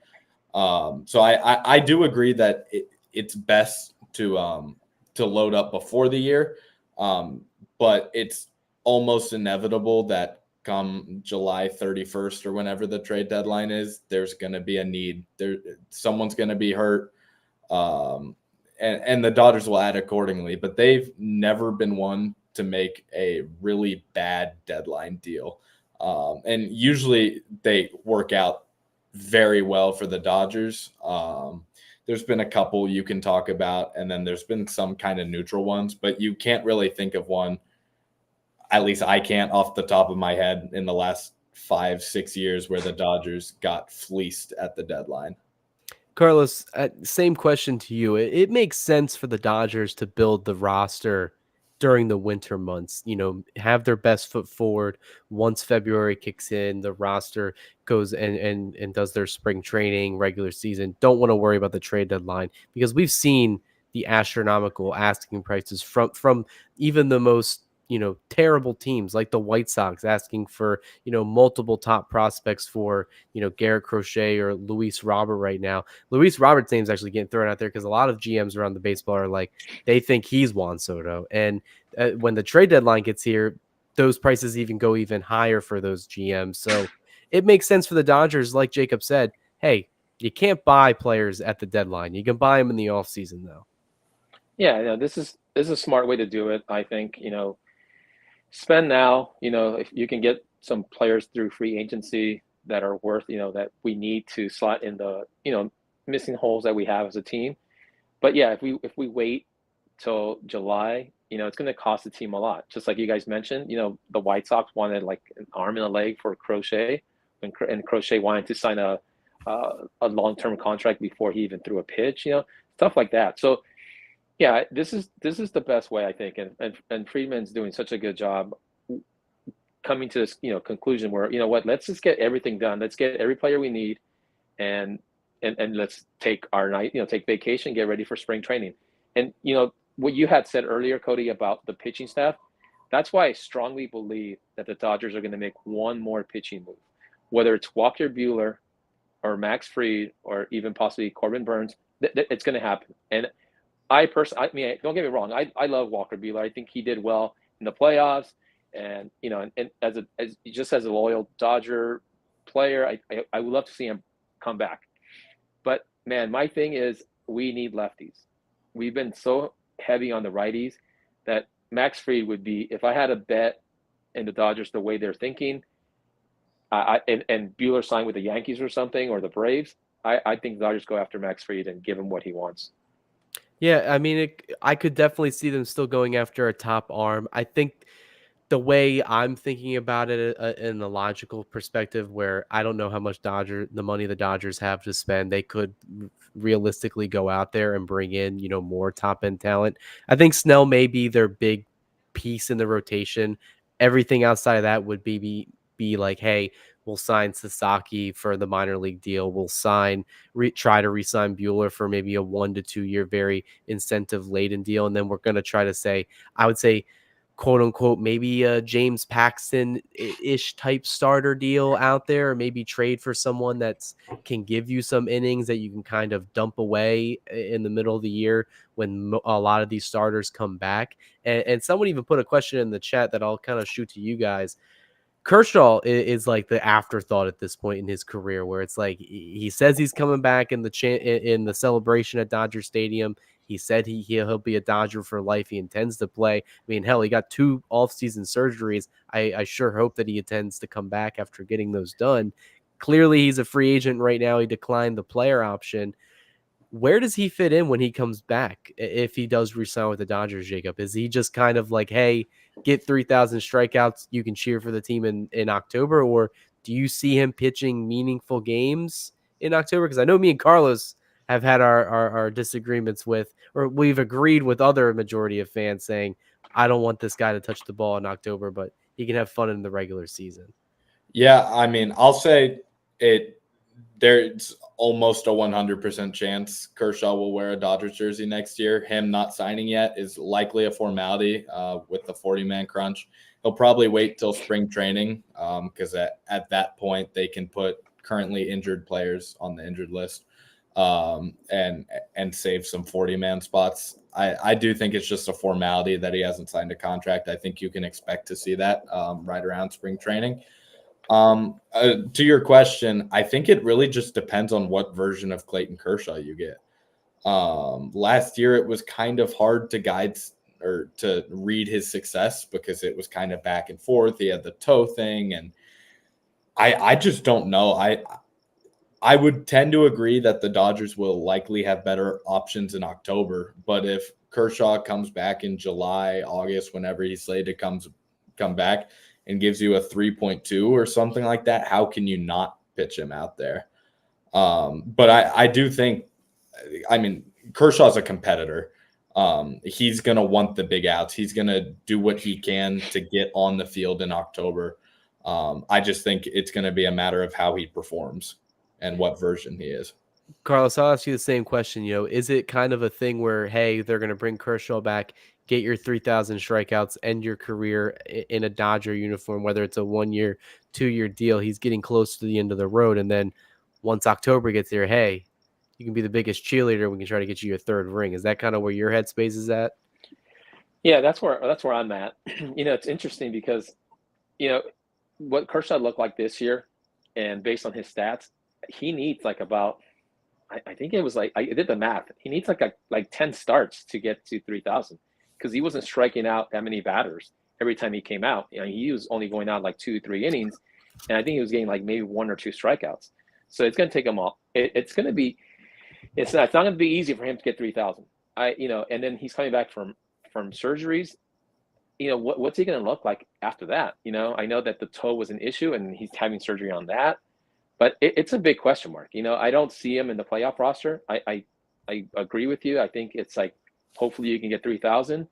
[SPEAKER 2] So I do agree that it's best to load up before the year, but it's almost inevitable that come July 31st or whenever the trade deadline is, there's going to be a need. Someone's going to be hurt, and the Dodgers will add accordingly. But they've never been one to make a really bad deadline deal, and usually they work out very well for the Dodgers. There's been a couple you can talk about, and then there's been some kind of neutral ones, but you can't really think of one, at least I can't off the top of my head, in the last 5-6 years where the Dodgers got fleeced at the deadline.
[SPEAKER 1] Carlos, same question to you. It makes sense for the Dodgers to build the roster during the winter months, have their best foot forward. Once February kicks in, the roster goes and does their spring training, regular season. Don't want to worry about the trade deadline because we've seen the astronomical asking prices from even the most terrible teams like the White Sox asking for, multiple top prospects for, Garrett Crochet or Luis Robert right now. Luis Robert's name's actually getting thrown out there because a lot of GMs around the baseball are like, they think he's Juan Soto. And when the trade deadline gets here, those prices even go even higher for those GMs. So it makes sense for the Dodgers, like Jacob said, hey, you can't buy players at the deadline. You can buy them in the offseason, though.
[SPEAKER 3] Yeah, this is a smart way to do it, I think. Spend now, if you can get some players through free agency that are worth, that we need to slot in the, missing holes that we have as a team. But yeah, if we wait till July, it's going to cost the team a lot. Just like you guys mentioned, the White Sox wanted like an arm and a leg for Crochet, and Crochet wanted to sign a long-term contract before he even threw a pitch, stuff like that. So yeah, this is the best way, I think, and Friedman's doing such a good job coming to this conclusion where let's just get everything done. Let's get every player we need, and let's take our night, take vacation, get ready for spring training. And what you had said earlier, Cody, about the pitching staff, that's why I strongly believe that the Dodgers are going to make one more pitching move, whether it's Walker Buehler or Max Fried or even possibly Corbin Burns. It's going to happen. And I mean, don't get me wrong. I love Walker Buehler. I think he did well in the playoffs, and and as a loyal Dodger player, I would love to see him come back. But man, my thing is we need lefties. We've been so heavy on the righties that Max Fried would be, if I had a bet in the Dodgers the way they're thinking, and Buehler signed with the Yankees or something or the Braves, I think the Dodgers go after Max Fried and give him what he wants.
[SPEAKER 1] Yeah, I mean, I could definitely see them still going after a top arm. I think the way I'm thinking about it in a logical perspective, where I don't know how much the money the Dodgers have to spend, they could realistically go out there and bring in, more top end talent. I think Snell may be their big piece in the rotation. Everything outside of that would be like, hey, we'll sign Sasaki for the minor league deal. We'll try to re-sign Buehler for maybe a 1 to 2 year very incentive laden deal. And then we're going to try to say, I would say quote unquote, maybe a James Paxton-ish type starter deal out there, or maybe trade for someone that's can give you some innings that you can kind of dump away in the middle of the year when a lot of these starters come back. And someone even put a question in the chat that I'll kind of shoot to you guys. Kershaw is like the afterthought at this point in his career, where it's like he says he's coming back in in the celebration at Dodger Stadium. He said he'll be a Dodger for life. He intends to play. I mean, hell, he got 2 off-season surgeries. I sure hope that he intends to come back after getting those done. Clearly, he's a free agent right now. He declined the player option. Where does he fit in when he comes back? If he does resign with the Dodgers, Jacob, is he just kind of like, hey, get 3,000 strikeouts, you can cheer for the team in October? Or do you see him pitching meaningful games in October? Because I know me and Carlos have had our disagreements with, or we've agreed with other majority of fans saying, I don't want this guy to touch the ball in October, but he can have fun in the regular season.
[SPEAKER 2] Yeah, I mean, I'll say there's almost a 100% chance Kershaw will wear a Dodgers jersey next year. Him not signing yet is likely a formality with the 40-man crunch. He'll probably wait till spring training because at that point they can put currently injured players on the injured list and save some 40-man spots. I do think it's just a formality that he hasn't signed a contract. I think you can expect to see that right around spring training. To your question, I think it really just depends on what version of Clayton Kershaw you get. Last year, it was kind of hard to guide or to read his success because it was kind of back and forth. He had the toe thing, and I just don't know. I would tend to agree that the Dodgers will likely have better options in October, but if Kershaw comes back in July, August, whenever he's slated to come back, and gives you a 3.2 or something like that, how can you not pitch him out there? But I do think, I mean, Kershaw's a competitor. He's going to want the big outs. He's going to do what he can to get on the field in October. I just think it's going to be a matter of how he performs and what version he is.
[SPEAKER 1] Carlos, I'll ask you the same question. Is it kind of a thing where, hey, they're going to bring Kershaw back, get your 3,000 strikeouts, end your career in a Dodger uniform, whether it's a 1-year, 2-year deal? He's getting close to the end of the road. And then once October gets here, hey, you can be the biggest cheerleader. We can try to get you your 3rd ring. Is that kind of where your headspace is at?
[SPEAKER 3] Yeah, that's where I'm at. It's interesting because, what Kershaw looked like this year, and based on his stats, he needs like about, I think it was like, I did the math. He needs like 10 starts to get to 3,000 because he wasn't striking out that many batters every time he came out. He was only going out like 2-3 innings, and I think he was getting like maybe 1 or 2 strikeouts. So it's going to take him all. It's going to be. It's not going to be easy for him to get 3,000. And then he's coming back from surgeries. What's he going to look like after that? I know that the toe was an issue, and he's having surgery on that. But it's a big question mark. I don't see him in the playoff roster. I agree with you. I think it's like, hopefully you can get 3,000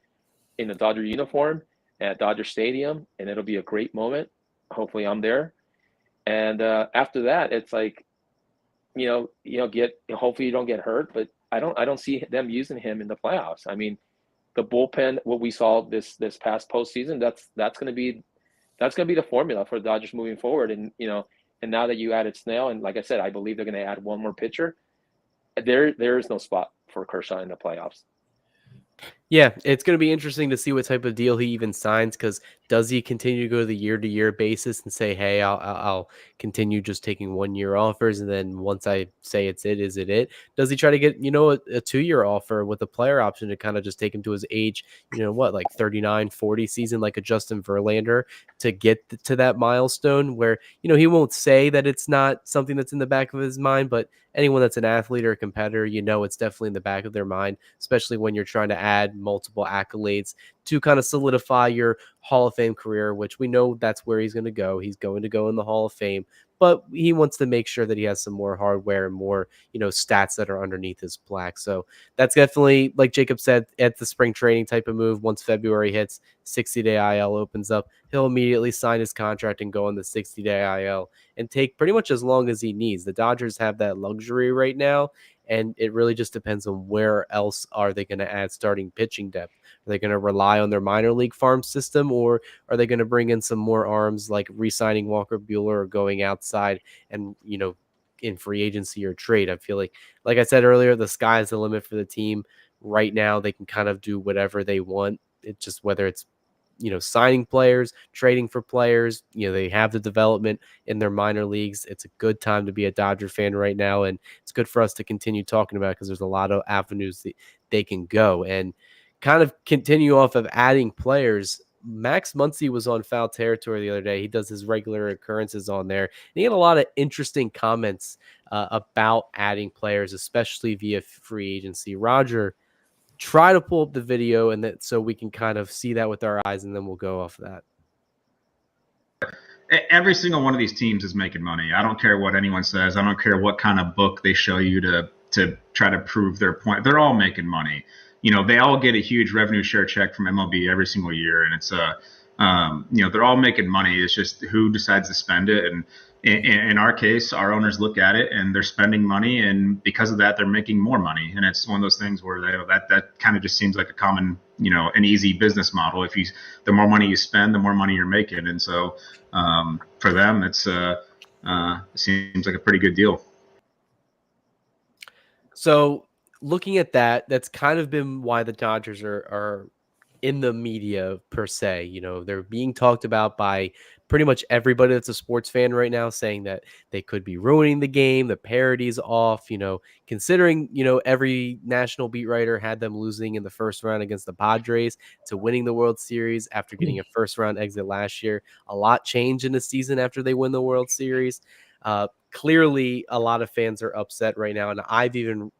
[SPEAKER 3] in the Dodger uniform at Dodger Stadium, and it'll be a great moment. Hopefully I'm there. And after that, it's like, hopefully you don't get hurt. But I don't see them using him in the playoffs. I mean, the bullpen, what we saw this past postseason, that's going to be the formula for the Dodgers moving forward. And and now that you added Snell, and like I said, I believe they're going to add one more pitcher, there is no spot for Kershaw in the playoffs.
[SPEAKER 1] Yeah, it's going to be interesting to see what type of deal he even signs, because does he continue to go to the year-to-year basis and say, hey, I'll continue just taking 1-year offers, and then once I say it's it, is it? Does he try to get, a 2-year offer with a player option to kind of just take him to his age, like 39, 40 season, like a Justin Verlander, to get to that milestone where, he won't say that it's not something that's in the back of his mind, but anyone that's an athlete or a competitor, it's definitely in the back of their mind, especially when you're trying to add multiple accolades to kind of solidify your Hall of Fame career, which we know that's where he's going to go. He's going to go in the Hall of Fame, but he wants to make sure that he has some more hardware and more, stats that are underneath his plaque. So that's definitely, like Jacob said, at the spring training type of move. Once February hits, 60-day IL opens up, he'll immediately sign his contract and go on the 60-day IL and take pretty much as long as he needs. The Dodgers have that luxury right now, and it really just depends on where else are they going to add starting pitching depth. Are they going to rely rely on their minor league farm system, or are they going to bring in some more arms like re-signing Walker Buehler or going outside and, in free agency or trade? I feel like I said earlier, the sky's the limit for the team right now. They can kind of do whatever they want. It's just whether it's signing players, trading for players. They have the development in their minor leagues. It's a good time to be a Dodger fan right now, and it's good for us to continue talking about because there's a lot of avenues that they can go. And kind of continue off of adding players, Max Muncy was on Foul Territory the other day. He does his regular occurrences on there, and he had a lot of interesting comments about adding players, especially via free agency. Roger, try to pull up the video and that so we can kind of see that with our eyes, and then we'll go off of that.
[SPEAKER 4] Every single one of these teams is making money. I don't care what anyone says. I don't care what kind of book they show you to try to prove their point. They're all making money. They all get a huge revenue share check from MLB every single year, and it's they're all making money. It's just who decides to spend it. And in our case, our owners look at it and they're spending money, and because of that, they're making more money. And it's one of those things where that kind of just seems like a common, an easy business model. The more money you spend, the more money you're making. And so for them, it seems like a pretty good deal.
[SPEAKER 1] So looking at that, that's kind of been why the Dodgers are in the media per se. They're being talked about by pretty much everybody that's a sports fan right now, saying that they could be ruining the game. The parity's off, considering, every national beat writer had them losing in the first round against the Padres to winning the World Series after getting a first round exit last year. A lot changed in the season after they win the World Series. Clearly a lot of fans are upset right now. And I've even,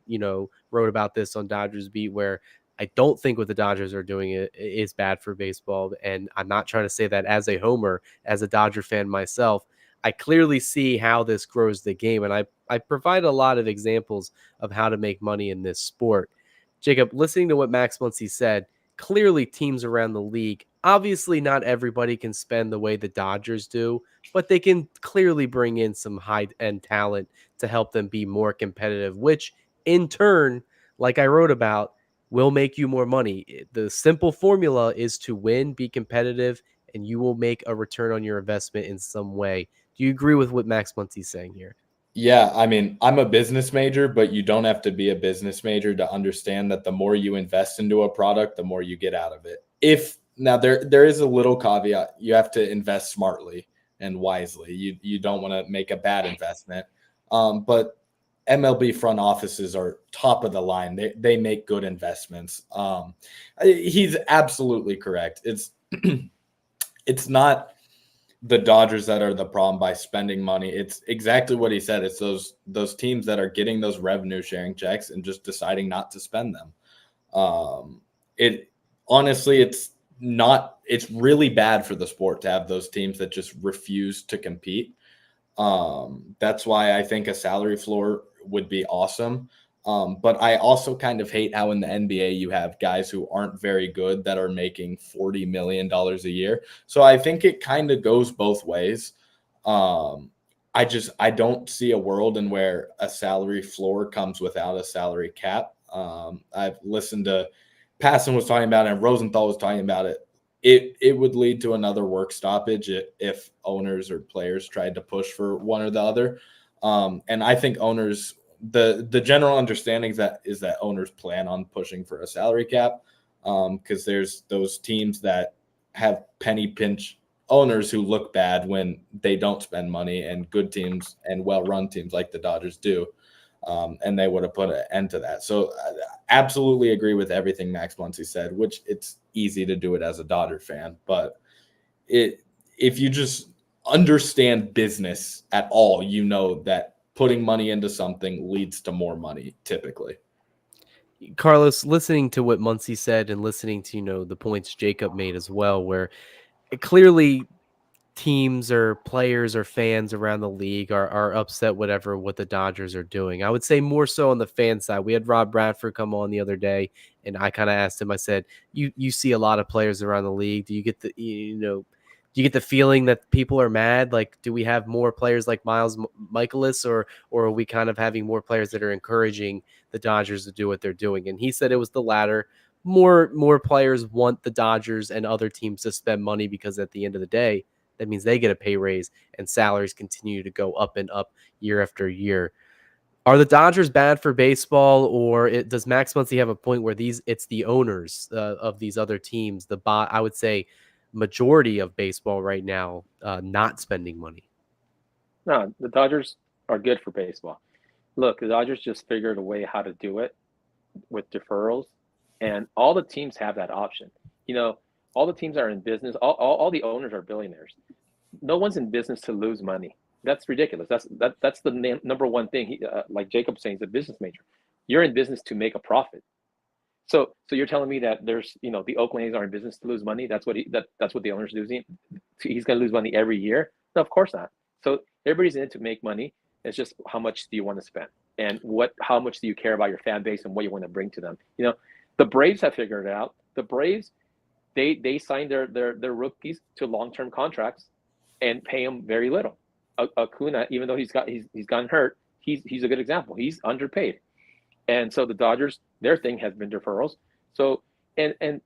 [SPEAKER 1] wrote about this on Dodgers Beat, where I don't think what the Dodgers are doing is bad for baseball. And I'm not trying to say that as a homer, as a Dodger fan myself. I clearly see how this grows the game. And I provide a lot of examples of how to make money in this sport. Jacob, listening to what Max Muncy said, clearly teams around the league, obviously not everybody can spend the way the Dodgers do, but they can clearly bring in some high-end talent to help them be more competitive, which in turn, like I wrote about, will make you more money. The simple formula is to win, be competitive, and you will make a return on your investment in some way. Do you agree with what Max Muncy's saying here?
[SPEAKER 2] Yeah, I mean, I'm a business major, but you don't have to be a business major to understand that the more you invest into a product, the more you get out of it. Now there is a little caveat. You have to invest smartly and wisely. You don't want to make a bad investment. But MLB front offices are top of the line. They make good investments. He's absolutely correct. It's not the Dodgers that are the problem by spending money. It's exactly what he said. It's those teams that are getting those revenue sharing checks and just deciding not to spend them. It's really bad for the sport to have those teams that just refuse to compete. That's why I think a salary floor would be awesome. But I also kind of hate how in the NBA you have guys who aren't very good that are making $40 million a year. So I think it kind of goes both ways. I don't see a world in where a salary floor comes without a salary cap. I've listened to Passan was talking about it and Rosenthal was talking about it. It would lead to another work stoppage if owners or players tried to push for one or the other. And I think owners, the general understanding is that owners plan on pushing for a salary cap, because there's those teams that have penny pinch owners who look bad when they don't spend money, and good teams and well-run teams like the Dodgers do. And they would have put an end to that. So I absolutely agree with everything Max Muncy said, which it's easy to do it as a Dodger fan. But if you just understand business at all, you know that putting money into something leads to more money typically.
[SPEAKER 1] Carlos, listening to what Muncy said and listening to, the points Jacob made as well, where clearly teams or players or fans around the league are upset what the Dodgers are doing. I would say more so on the fan side. We had Rob Bradford come on the other day, and I kind of asked him, I said, you see a lot of players around the league. Do you get the feeling that people are mad? Like, do we have more players like Miles Michaelis, or are we kind of having more players that are encouraging the Dodgers to do what they're doing? And he said it was the latter. more players want the Dodgers and other teams to spend money, because at the end of the day, that means they get a pay raise and salaries continue to go up and up year after year. Are the Dodgers bad for baseball, or does Max Muncy have a point where it's the owners of these other teams, I would say majority of baseball right now, not spending money?
[SPEAKER 3] No, the Dodgers are good for baseball. Look, the Dodgers just figured a way how to do it with deferrals, and all the teams have that option. You know, all the teams are in business. All the owners are billionaires. No one's in business to lose money. That's ridiculous. That's the number one thing. Like Jacob's saying, he's a business major. You're in business to make a profit. So you're telling me that there's, the Oakland A's are in business to lose money. That's what that's what the owner's losing. He's going to lose money every year. No, of course not. So everybody's in it to make money. It's just how much do you want to spend, and how much do you care about your fan base and what you want to bring to them. The Braves have figured it out. The Braves, they signed their rookies to long-term contracts and pay them very little. Acuna, even though he's gotten hurt, he's a good example. He's underpaid. And so the Dodgers, their thing has been deferrals. So and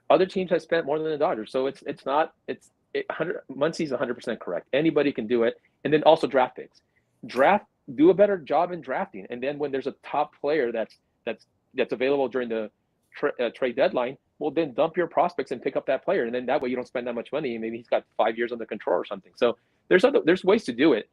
[SPEAKER 3] other teams have spent more than the Dodgers. So Muncy's 100% correct. Anybody can do it. And then also draft picks. Do a better job in drafting. And then when there's a top player that's available during the trade deadline, well, then dump your prospects and pick up that player. And then that way you don't spend that much money. Maybe he's got 5 years under control or something. So there's ways to do it.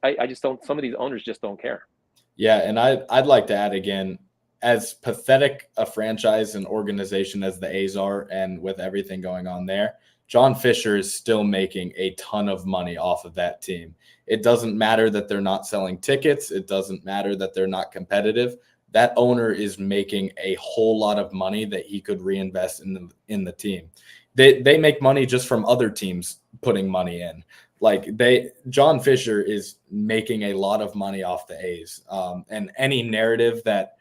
[SPEAKER 3] I just don't. Some of these owners just don't care.
[SPEAKER 2] Yeah, and I'd like to add again, as pathetic a franchise and organization as the A's are, and with everything going on there, John Fisher is still making a ton of money off of that team. It doesn't matter that they're not selling tickets. It doesn't matter that they're not competitive. That owner is making a whole lot of money that he could reinvest in the team. They make money just from other teams putting money in. John Fisher is making a lot of money off the A's. And any narrative that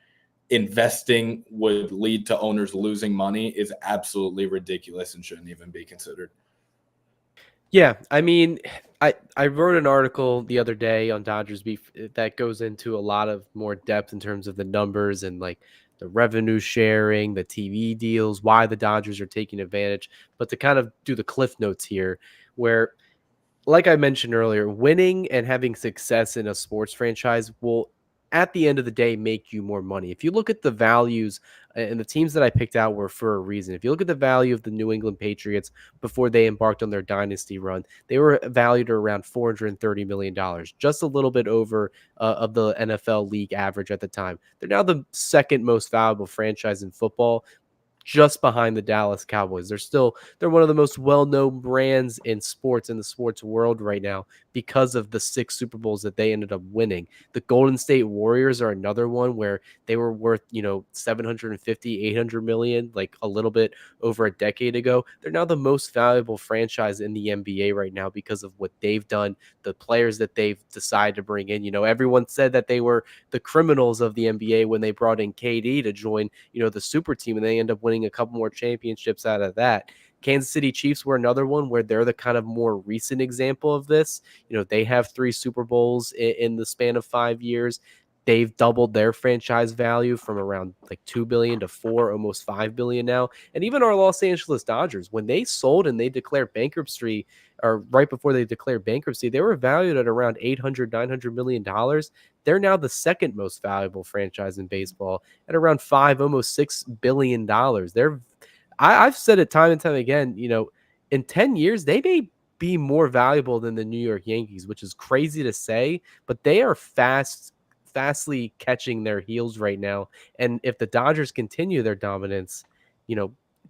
[SPEAKER 2] investing would lead to owners losing money is absolutely ridiculous and shouldn't even be considered.
[SPEAKER 1] Yeah, I mean, I wrote an article the other day on Dodgers Beef that goes into a lot of more depth in terms of the numbers and like the revenue sharing, the TV deals, why the Dodgers are taking advantage. But to kind of do the cliff notes here, where, like I mentioned earlier, winning and having success in a sports franchise will, at the end of the day, make you more money. If you look at the values, and the teams that I picked out were for a reason. If you look at the value of the New England Patriots before they embarked on their dynasty run, they were valued at around $430 million, just a little bit over of the NFL league average at the time. They're now the second most valuable franchise in football, just behind the Dallas Cowboys. They're one of the most well-known brands in sports, in the sports world right now, because of the 6 Super Bowls that they ended up winning. The Golden State Warriors are another one where they were worth, 750, 800 million, like a little bit over a decade ago. They're now the most valuable franchise in the NBA right now because of what they've done, the players that they've decided to bring in. Everyone said that they were the criminals of the NBA when they brought in KD to join, the super team, and they end up winning a couple more championships out of that. Kansas City Chiefs were another one where they're the kind of more recent example of this. They have 3 Super Bowls in the span of 5 years. They've doubled their franchise value from around like 2 billion to 4, almost 5 billion now. And even our Los Angeles Dodgers, when they sold and they declared bankruptcy, or right before they declared bankruptcy, they were valued at around $800 million. They're now the second most valuable franchise in baseball at around 5, almost $6 billion. I've said it time and time again, in 10 years, they may be more valuable than the New York Yankees, which is crazy to say, but they are fastly catching their heels right now. And if the Dodgers continue their dominance,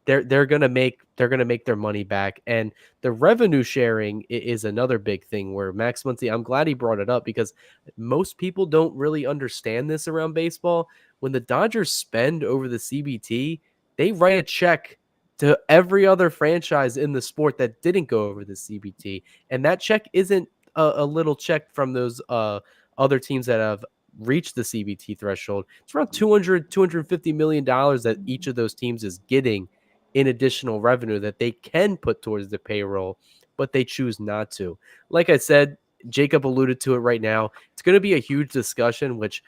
[SPEAKER 1] they're gonna make their money back. And the revenue sharing is another big thing where Max Muncy, I'm glad he brought it up, because most people don't really understand this around baseball. When the Dodgers spend over the CBT, they write a check to every other franchise in the sport that didn't go over the CBT. And that check isn't a little check from those other teams that have reached the CBT threshold. It's around $250 million that each of those teams is getting in additional revenue that they can put towards the payroll, but they choose not to. Like I said, Jacob alluded to it right now. It's going to be a huge discussion, which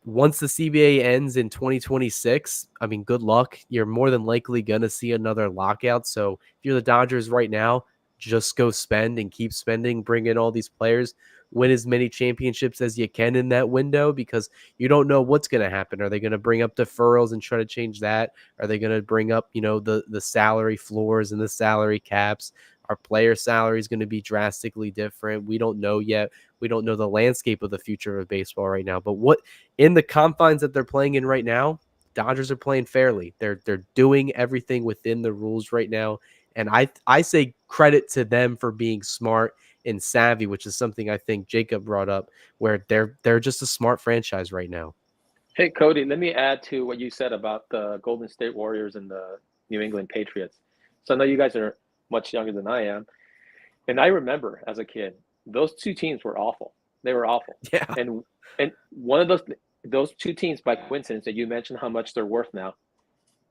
[SPEAKER 1] once the CBA ends in 2026, I mean, good luck. You're more than likely going to see another lockout. So if you're the Dodgers right now, just go spend and keep spending, bring in all these players, win as many championships as you can in that window, because you don't know what's going to happen. Are they going to bring up deferrals and try to change that? Are they going to bring up, the salary floors and the salary caps? Our player salary is going to be drastically different. We don't know yet. We don't know the landscape of the future of baseball right now. But what in the confines that they're playing in right now, Dodgers are playing fairly. They're doing everything within the rules right now. And I say credit to them for being smart and savvy, which is something I think Jacob brought up, where they're just a smart franchise right now.
[SPEAKER 3] Hey, Cody, let me add to what you said about the Golden State Warriors and the New England Patriots. So I know you guys are much younger than I am. And I remember as a kid, those two teams were awful. They were awful.
[SPEAKER 1] Yeah.
[SPEAKER 3] And one of those two teams, by coincidence, that you mentioned how much they're worth now,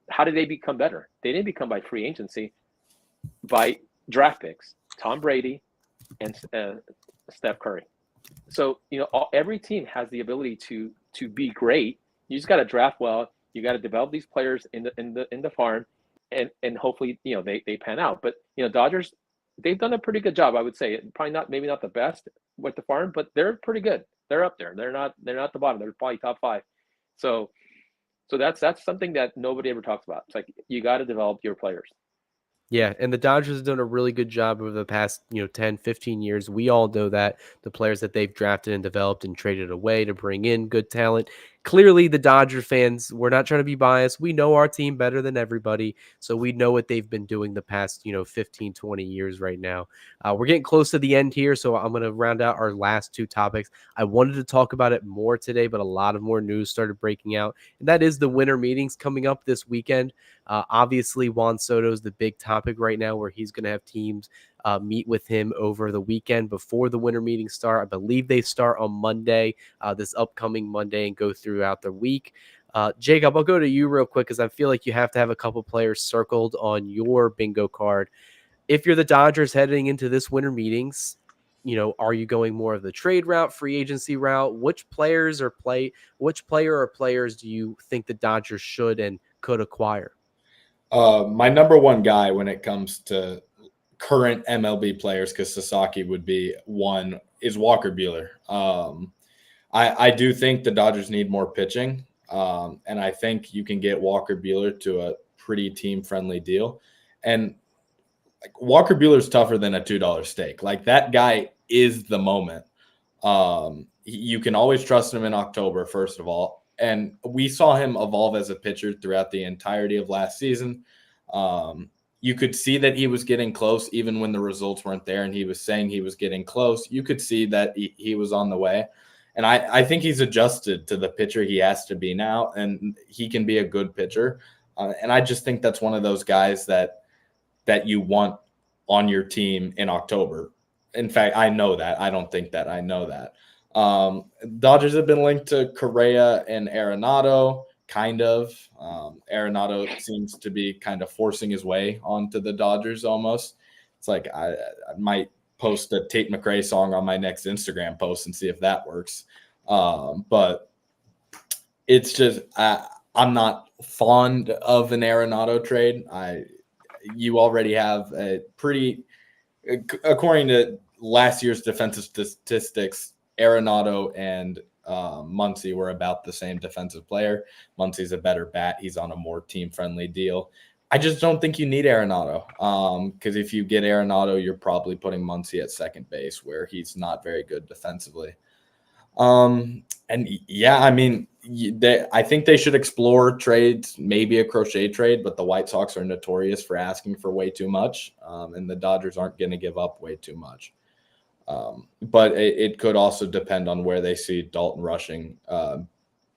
[SPEAKER 3] how did they become better? They didn't become by free agency, by draft picks, Tom Brady and Steph Curry. So, every team has the ability to be great. You just got to draft well. You got to develop these players in the farm, and hopefully, they pan out. But, Dodgers, they've done a pretty good job, I would say. Probably maybe not the best with the farm, but they're pretty good. They're up there. They're not the bottom. They're probably top 5. So that's something that nobody ever talks about. It's like you got to develop your players.
[SPEAKER 1] Yeah, and the Dodgers have done a really good job over the past, 10, 15 years. We all know that the players that they've drafted and developed and traded away to bring in good talent. Clearly, the Dodger fans, we're not trying to be biased. We know our team better than everybody, so we know what they've been doing the past, 15, 20 years right now. We're getting close to the end here, so I'm going to round out our last 2 topics. I wanted to talk about it more today, but a lot of more news started breaking out, and that is the winter meetings coming up this weekend. Obviously, Juan Soto is the big topic right now, where he's going to have teams meet with him over the weekend before the winter meetings start. I believe they start on Monday, this upcoming Monday, and go throughout the week. Jacob, I'll go to you real quick because I feel like you have to have a couple players circled on your bingo card. If you're the Dodgers heading into this winter meetings, are you going more of the trade route, free agency route? Which player or players do you think the Dodgers should and could acquire?
[SPEAKER 2] My number one guy when it comes to current MLB players, because Sasaki would be one, is Walker Buehler. I do think the Dodgers need more pitching, and I think you can get Walker Buehler to a pretty team-friendly deal. And Walker Buehler's tougher than a $2 steak. Like, that guy is the moment. You can always trust him in October, first of all. And we saw him evolve as a pitcher throughout the entirety of last season. You could see that he was getting close even when the results weren't there, and he was saying he was getting close. You could see that he was on the way. And I think he's adjusted to the pitcher he has to be now, and he can be a good pitcher. And I just think that's one of those guys that you want on your team in October. In fact, I know that. I don't think that. I know that. Dodgers have been linked to Correa and Arenado, kind of. Arenado seems to be kind of forcing his way onto the Dodgers almost. It's like I might post a Tate McRae song on my next Instagram post and see if that works. But it's just I'm not fond of an Arenado trade. You already have a pretty, according to last year's defensive statistics, Arenado and Muncy were about the same defensive player. Muncy's a better bat. He's on a more team-friendly deal. I just don't think you need Arenado, because if you get Arenado, you're probably putting Muncy at second base, where he's not very good defensively. And yeah, I mean, I think they should explore trades, maybe a Crochet trade, but the White Sox are notorious for asking for way too much, and the Dodgers aren't going to give up way too much. But it could also depend on where they see Dalton Rushing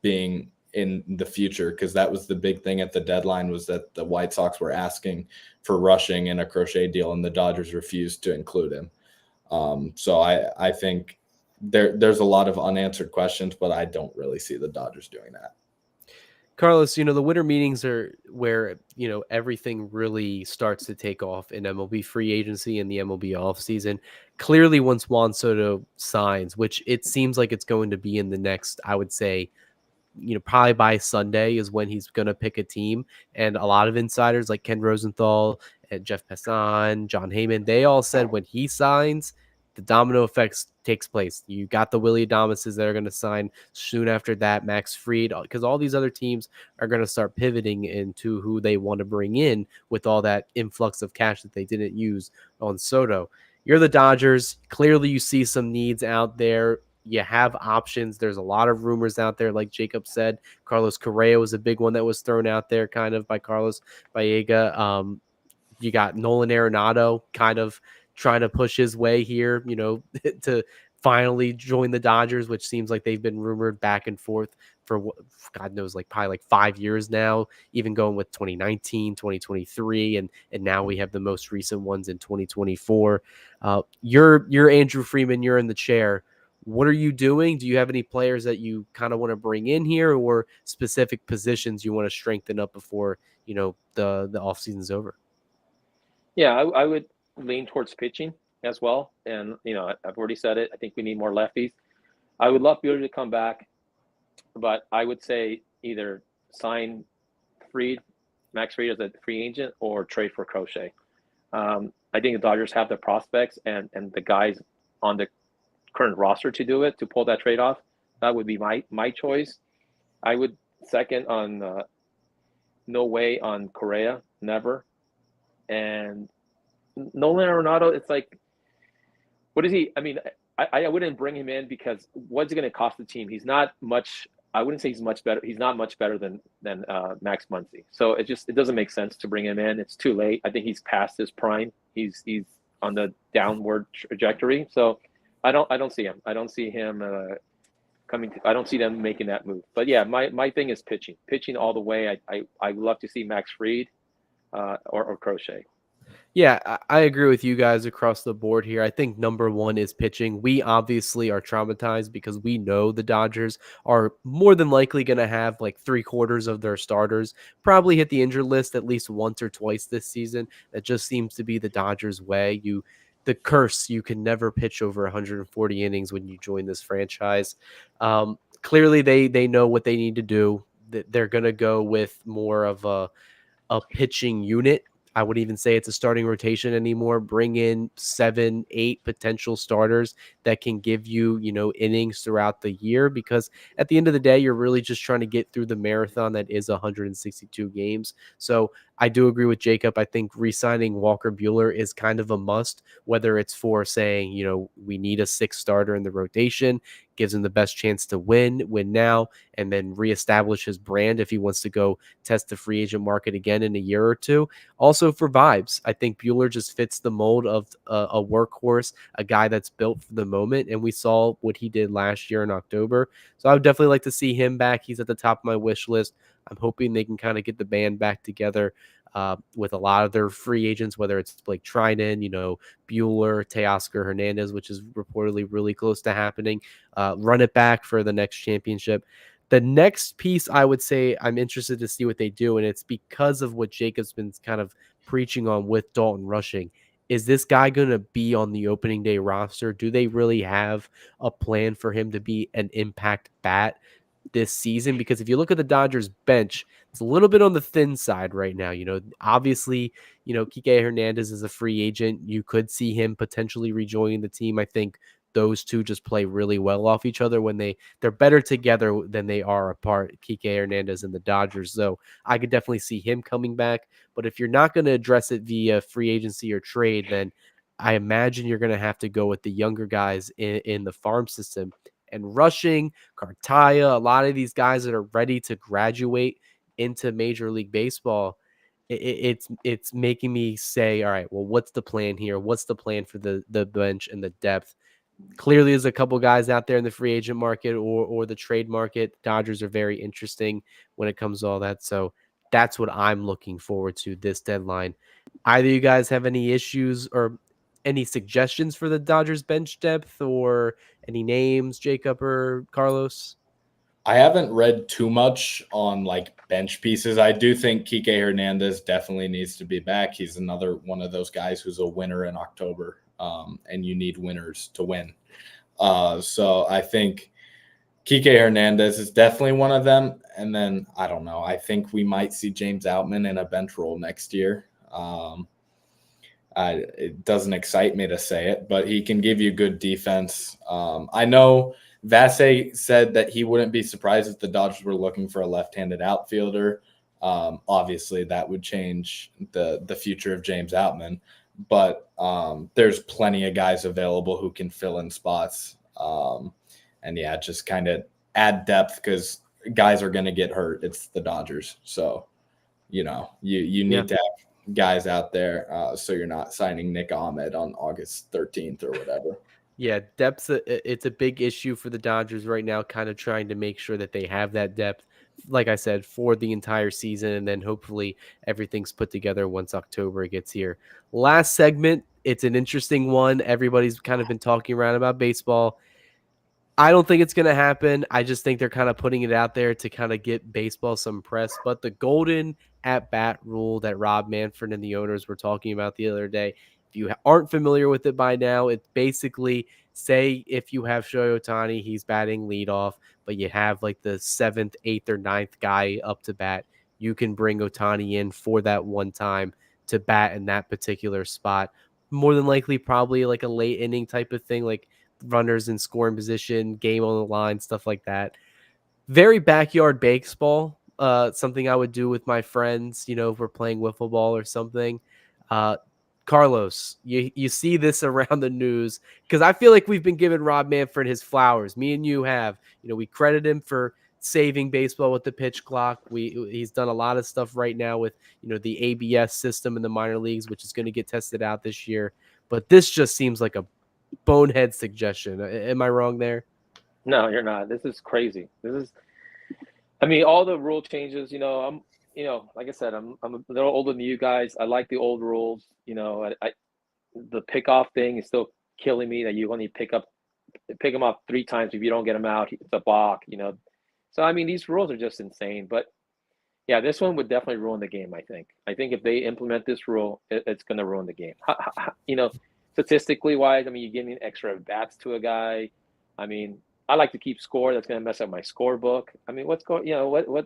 [SPEAKER 2] being in the future, because that was the big thing at the deadline, was that the White Sox were asking for Rushing in a Crochet deal, and the Dodgers refused to include him. So I think there's a lot of unanswered questions, but I don't really see the Dodgers doing that.
[SPEAKER 1] Carlos, the winter meetings are where, everything really starts to take off in MLB free agency and the MLB offseason. Clearly, once Juan Soto signs, which it seems like it's going to be in the next, I would say, probably by Sunday is when he's going to pick a team. And a lot of insiders like Ken Rosenthal and Jeff Passan, John Heyman, they all said when he signs, the domino effect takes place. You got the Willie Adameses that are going to sign soon after that, Max Fried, because all these other teams are going to start pivoting into who they want to bring in with all that influx of cash that they didn't use on Soto. You're the Dodgers. Clearly, you see some needs out there. You have options. There's a lot of rumors out there, like Jacob said. Carlos Correa was a big one that was thrown out there kind of by Carlos Vallega. You got Nolan Arenado kind of trying to push his way here, to finally join the Dodgers, which seems like they've been rumored back and forth for God knows, like probably like 5 years now, even going with 2019, 2023, and now we have the most recent ones in 2024. You're Andrew Friedman, you're in the chair. What are you doing? Do you have any players that you kind of want to bring in here, or specific positions you want to strengthen up before, the offseason's over?
[SPEAKER 3] Yeah, I would lean towards pitching as well. And, I've already said it. I think we need more lefties. I would love Buehler to come back, but I would say either sign Max Fried as a free agent, or trade for Crochet. I think the Dodgers have the prospects and the guys on the current roster to do it, to pull that trade off. That would be my choice. I would second on no way on Correa, never. And Nolan Arenado, it's like, what is he? I mean, I wouldn't bring him in because what's it going to cost the team? He's not much. I wouldn't say he's much better. He's not much better than Max Muncy. So it doesn't make sense to bring him in. It's too late. I think he's past his prime. He's on the downward trajectory. So I don't see him. I don't see him coming. I don't see them making that move. But yeah, my thing is pitching all the way. I love to see Max Fried or Crochet.
[SPEAKER 1] Yeah, I agree with you guys across the board here. I think number one is pitching. We obviously are traumatized because we know the Dodgers are more than likely going to have like 3/4 of their starters probably hit the injured list at least once or twice this season. That just seems to be the Dodgers' way. The curse, you can never pitch over 140 innings when you join this franchise. Clearly, they know what they need to do. They're going to go with more of a pitching unit. I would even say it's a starting rotation anymore. Bring in 7, 8 potential starters that can give you, innings throughout the year, because at the end of the day, you're really just trying to get through the marathon that is 162 games. So I do agree with Jacob. I think re-signing Walker Buehler is kind of a must, whether it's for saying, we need a 6th starter in the rotation, gives him the best chance to win now, and then reestablish his brand if he wants to go test the free agent market again in a year or two. Also for vibes, I think Buehler just fits the mold of a workhorse, a guy that's built for the moment, and we saw what he did last year in October. So I would definitely like to see him back. He's at the top of my wish list. I'm hoping they can kind of get the band back together with a lot of their free agents, whether it's Blake Trinan, Buehler, Teoscar Hernandez, which is reportedly really close to happening. Run it back for the next championship. The next piece, I would say I'm interested to see what they do, and it's because of what Jacob's been kind of preaching on with Dalton Rushing. Is this guy going to be on the opening day roster? Do they really have a plan for him to be an impact bat this season? Because if you look at the Dodgers bench, it's a little bit on the thin side right now. Obviously, Kike Hernandez is a free agent. You could see him potentially rejoining the team. I think those two just play really well off each other when they're better together than they are apart, Kike Hernandez and the Dodgers. So I could definitely see him coming back. But if you're not going to address it via free agency or trade, then I imagine you're going to have to go with the younger guys in the farm system. And Rushing, Cartaya, a lot of these guys that are ready to graduate into Major League Baseball, it's making me say, all right, well, what's the plan here? What's the plan for the bench and the depth? Clearly, there's a couple guys out there in the free agent market or the trade market. Dodgers are very interesting when it comes to all that. So that's what I'm looking forward to this deadline. Either you guys have any issues or any suggestions for the Dodgers bench depth, or any names, Jacob or Carlos?
[SPEAKER 2] I haven't read too much on like bench pieces. I do think Kike Hernandez definitely needs to be back. He's another one of those guys who's a winner in October, and you need winners to win. So I think Kike Hernandez is definitely one of them. And then, I don't know, I think we might see James Outman in a bench role next year. It doesn't excite me to say it, but he can give you good defense. I know Vasse said that he wouldn't be surprised if the Dodgers were looking for a left-handed outfielder. Obviously, that would change the future of James Outman, but there's plenty of guys available who can fill in spots. And yeah, just kind of add depth because guys are going to get hurt. It's the Dodgers. So, you need to have guys out there so you're not signing Nick Ahmed on August 13th or whatever.
[SPEAKER 1] Yeah, depth's it's a big issue for the Dodgers right now, kind of trying to make sure that they have that depth, like I said, for the entire season, and then hopefully everything's put together once October gets here. Last segment, it's an interesting one. Everybody's kind of been talking around about baseball. I don't think it's going to happen. I just think they're kind of putting it out there to kind of get baseball some press. But the golden at-bat rule that Rob Manfred and the owners were talking about the other day, if you aren't familiar with it by now, it's basically, say if you have Shohei Ohtani, he's batting leadoff, but you have like the 7th, 8th, or 9th guy up to bat, you can bring Ohtani in for that one time to bat in that particular spot. More than likely, probably like a late inning type of thing, like runners in scoring position, game on the line, stuff like that. Very backyard baseball. Something I would do with my friends, if we're playing wiffle ball or something. Carlos, you see this around the news because I feel like we've been giving Rob Manfred his flowers. Me and you have. We credit him for saving baseball with the pitch clock. He's done a lot of stuff right now with the ABS system in the minor leagues, which is going to get tested out this year. But this just seems like a bonehead suggestion. Am I wrong there?
[SPEAKER 3] No, you're not. This is crazy. All the rule changes, I'm like I said, I'm a little older than you guys. I like the old rules. The pickoff thing is still killing me that you only pick them up 3 times. If you don't get them out, it's a balk, So, these rules are just insane. But yeah, this one would definitely ruin the game, I think. I think if they implement this rule, it's going to ruin the game. Statistically wise, you're giving extra bats to a guy. I like to keep score. That's going to mess up my scorebook. What's going?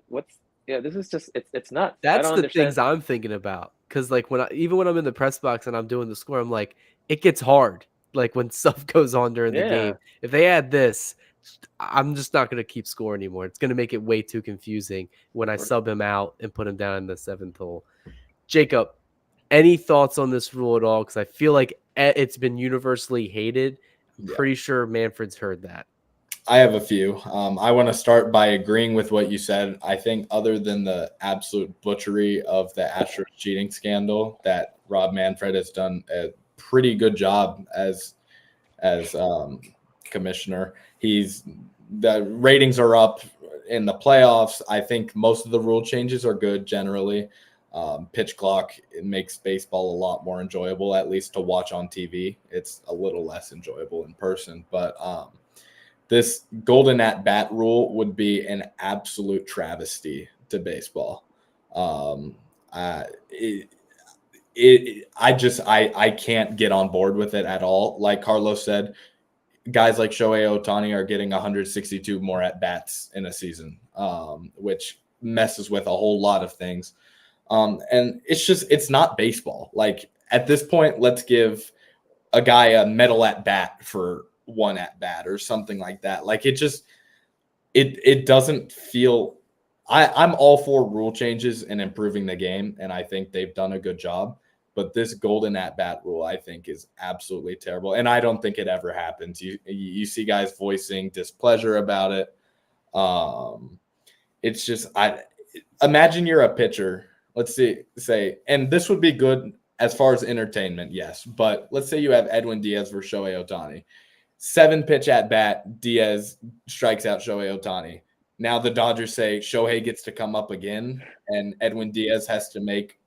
[SPEAKER 3] What's? Yeah, this is just it's nuts.
[SPEAKER 1] That's the things I'm thinking about because like when I'm in the press box and I'm doing the score, I'm like, it gets hard. Like when stuff goes on during the game. If they add this, I'm just not going to keep score anymore. It's going to make it way too confusing when I sub him out and put him down in the 7th hole. Jacob, any thoughts on this rule at all? Because I feel like it's been universally hated. I'm pretty sure Manfred's heard that.
[SPEAKER 2] I have a few. I want to start by agreeing with what you said. I think other than the absolute butchery of the Astros cheating scandal, that Rob Manfred has done a pretty good job as commissioner. The ratings are up in the playoffs. I think most of the rule changes are good generally. Pitch clock, it makes baseball a lot more enjoyable, at least to watch on TV. It's a little less enjoyable in person, but this golden at bat rule would be an absolute travesty to baseball. I can't get on board with it at all. Like Carlos said, guys like Shohei Ohtani are getting 162 more at bats in a season, which messes with a whole lot of things. And it's not baseball. Like at this point, let's give a guy a medal at bat for one at bat or something like that. Like it doesn't feel. I'm all for rule changes and improving the game, and I think they've done a good job. But this golden at bat rule, I think, is absolutely terrible, and I don't think it ever happens. You see guys voicing displeasure about it. It's just imagine you're a pitcher. Let's say, and this would be good as far as entertainment, yes. But let's say you have Edwin Diaz versus Shohei Ohtani. 7-pitch at bat, Diaz strikes out Shohei Ohtani. Now the Dodgers say Shohei gets to come up again, and Edwin Diaz has to make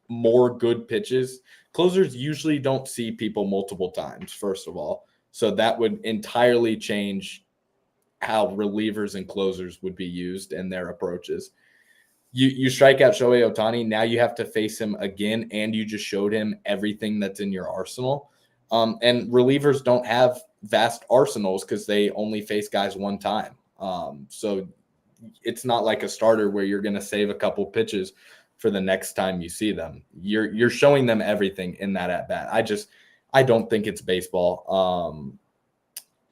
[SPEAKER 2] more good pitches. Closers usually don't see people multiple times, first of all. So that would entirely change how relievers and closers would be used and their approaches. You strike out Shohei Ohtani, now you have to face him again, and you just showed him everything that's in your arsenal. And relievers don't have vast arsenals because they only face guys one time. So it's not like a starter where you're going to save a couple pitches for the next time you see them. You're showing them everything in that at bat. I don't think it's baseball.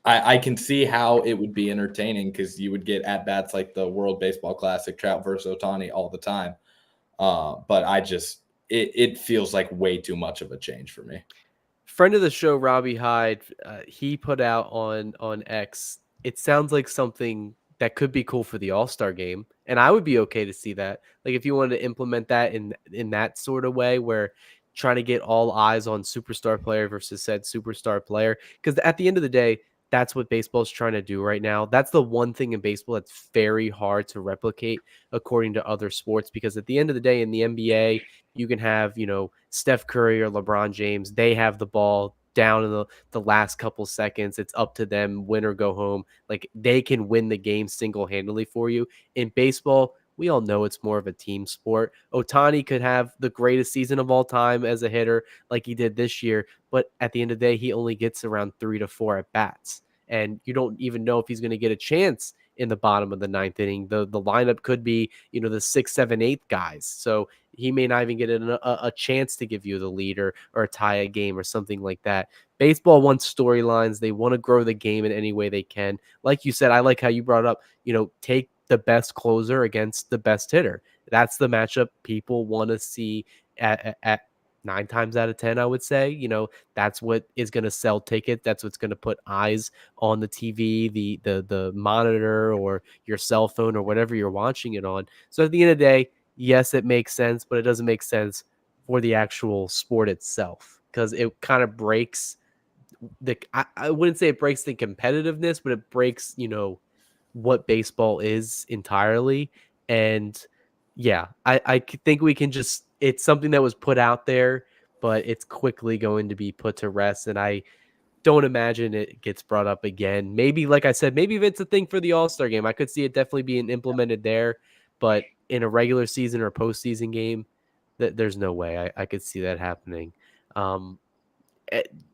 [SPEAKER 2] I can see how it would be entertaining because you would get at bats like the World Baseball Classic, Trout versus Ohtani all the time. But it feels like way too much of a change for me.
[SPEAKER 1] Friend of the show, Robbie Hyde, he put out on X. It sounds like something that could be cool for the All-Star game, and I would be okay to see that. Like if you wanted to implement that in that sort of way, where trying to get all eyes on superstar player versus said superstar player, because at the end of the day, that's what baseball's trying to do right now. That's the one thing in baseball that's very hard to replicate according to other sports, because at the end of the day, in the NBA, you can have, Steph Curry or LeBron James. They have the ball down in the last couple seconds. It's up to them, win or go home. Like they can win the game single-handedly for you. In baseball, we all know it's more of a team sport. Ohtani could have the greatest season of all time as a hitter like he did this year, but at the end of the day, he only gets around 3 to 4 at bats. And you don't even know if he's going to get a chance in the bottom of the ninth inning. The lineup could be, the 6, 7, 8 guys. So he may not even get a chance to give you the lead or tie a game or something like that. Baseball wants storylines. They want to grow the game in any way they can. Like you said, I like how you brought up, take the best closer against the best hitter. That's the matchup people want to see at 9 times out of 10, I would say. That's what is going to sell tickets. That's what's going to put eyes on the TV, the monitor, or your cell phone, or whatever you're watching it on. So at the end of the day, yes, it makes sense, but it doesn't make sense for the actual sport itself, because it kind of breaks I wouldn't say it breaks the competitiveness, but it breaks, what baseball is entirely. And yeah, I think we can just, it's something that was put out there, but it's quickly going to be put to rest. And I don't imagine it gets brought up again. Maybe, like I said, maybe if it's a thing for the All-Star game, I could see it definitely being implemented there, but in a regular season or postseason game, there's no way I could see that happening.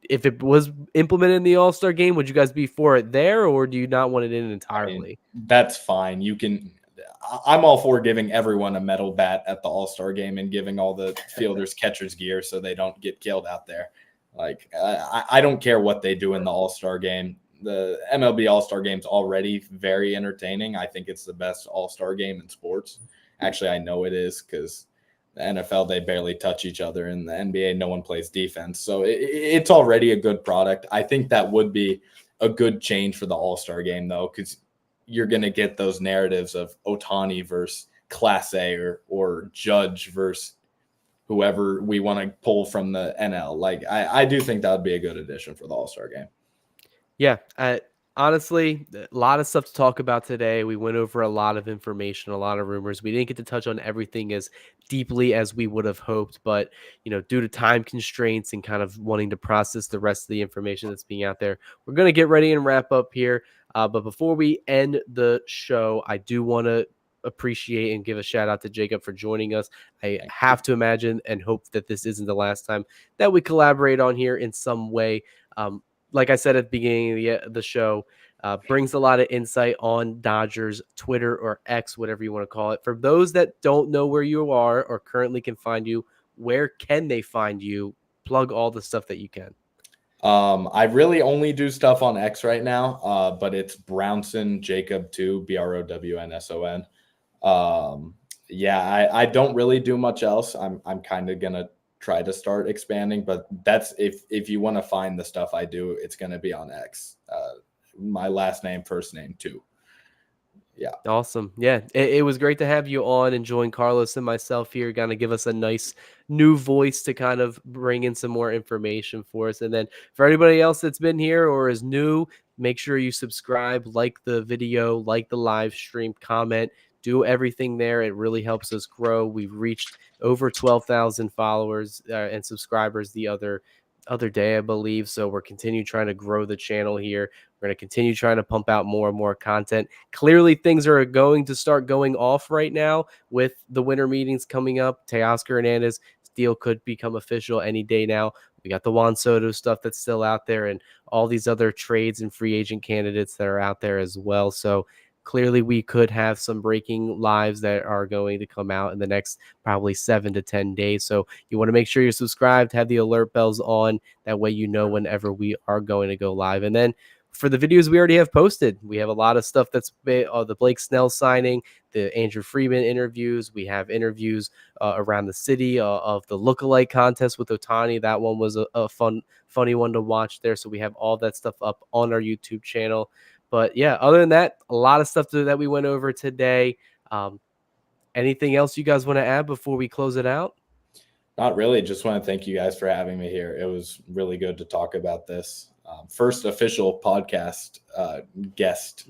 [SPEAKER 1] If it was implemented in the All-Star game, would you guys be for it there, or do you not want it in entirely?
[SPEAKER 2] That's fine. I'm all for giving everyone a metal bat at the All-Star game and giving all the fielders catcher's gear so they don't get killed out there. Like, I don't care what they do in the All-Star game. The MLB All-Star game's already very entertaining. I think it's the best All-Star game in sports. Actually, I know it is, because the NFL, they barely touch each other. In the NBA, no one plays defense. So it's already a good product. I think that would be a good change for the All-Star game, though, because you're going to get those narratives of Ohtani versus Class A or Judge versus whoever we want to pull from the NL. Like, I do think that would be a good addition for the All-Star game.
[SPEAKER 1] Yeah, honestly, a lot of stuff to talk about today. We went over a lot of information, a lot of rumors. We didn't get to touch on everything as deeply as we would have hoped, but due to time constraints and kind of wanting to process the rest of the information that's being out there, we're going to get ready and wrap up here. But before we end the show, I do want to appreciate and give a shout out to Jacob for joining us. I have to imagine and hope that this isn't the last time that we collaborate on here in some way. Like I said at the beginning of the show, brings a lot of insight on Dodgers, Twitter, or X, whatever you want to call it. For those that don't know where you are or currently can find you, where can they find you? Plug all the stuff that you can.
[SPEAKER 2] I really only do stuff on X right now, but it's Brownson Jacob 2, BROWNSON. I don't really do much else. I'm kind of gonna try to start expanding, but that's if you want to find the stuff I do, it's gonna be on X. My last name, first name, 2. Yeah.
[SPEAKER 1] Awesome. Yeah, it was great to have you on and join Carlos and myself here. Going to give us a nice new voice to kind of bring in some more information for us. And then for anybody else that's been here or is new, make sure you subscribe, like the video, like the live stream, comment, do everything there. It really helps us grow. We've reached over 12,000 followers and subscribers the other day, I believe. So we're continuing trying to grow the channel here. We're going to continue trying to pump out more and more content. Clearly, things are going to start going off right now with the winter meetings coming up. Teoscar Hernandez deal could become official any day now. We got the Juan Soto stuff that's still out there and all these other trades and free agent candidates that are out there as well. So clearly we could have some breaking lives that are going to come out in the next probably 7 to 10 days. So you want to make sure you're subscribed, have the alert bells on. That way, you know, whenever we are going to go live. And then for the videos we already have posted, we have a lot of stuff that's the Blake Snell signing, the Andrew Friedman interviews. We have interviews around the city of the lookalike contest with Otani. That one was a funny one to watch there. So we have all that stuff up on our YouTube channel. But yeah, other than that, a lot of stuff that we went over today. Anything else you guys want to add before we close it out?
[SPEAKER 2] Not really. Just want to thank you guys for having me here. It was really good to talk about this. First official podcast guest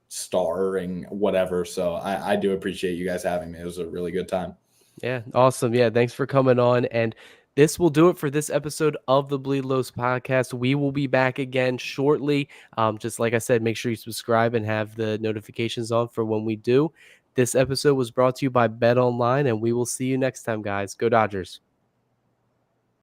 [SPEAKER 2] starring whatever. So I do appreciate you guys having me. It was a really good time.
[SPEAKER 1] Yeah, awesome. Yeah, thanks for coming on. And this will do it for this episode of the Bleed Lows podcast. We will be back again shortly. Just like I said, make sure you subscribe and have the notifications on for when we do. This episode was brought to you by Bet Online, and we will see you next time, guys. Go Dodgers.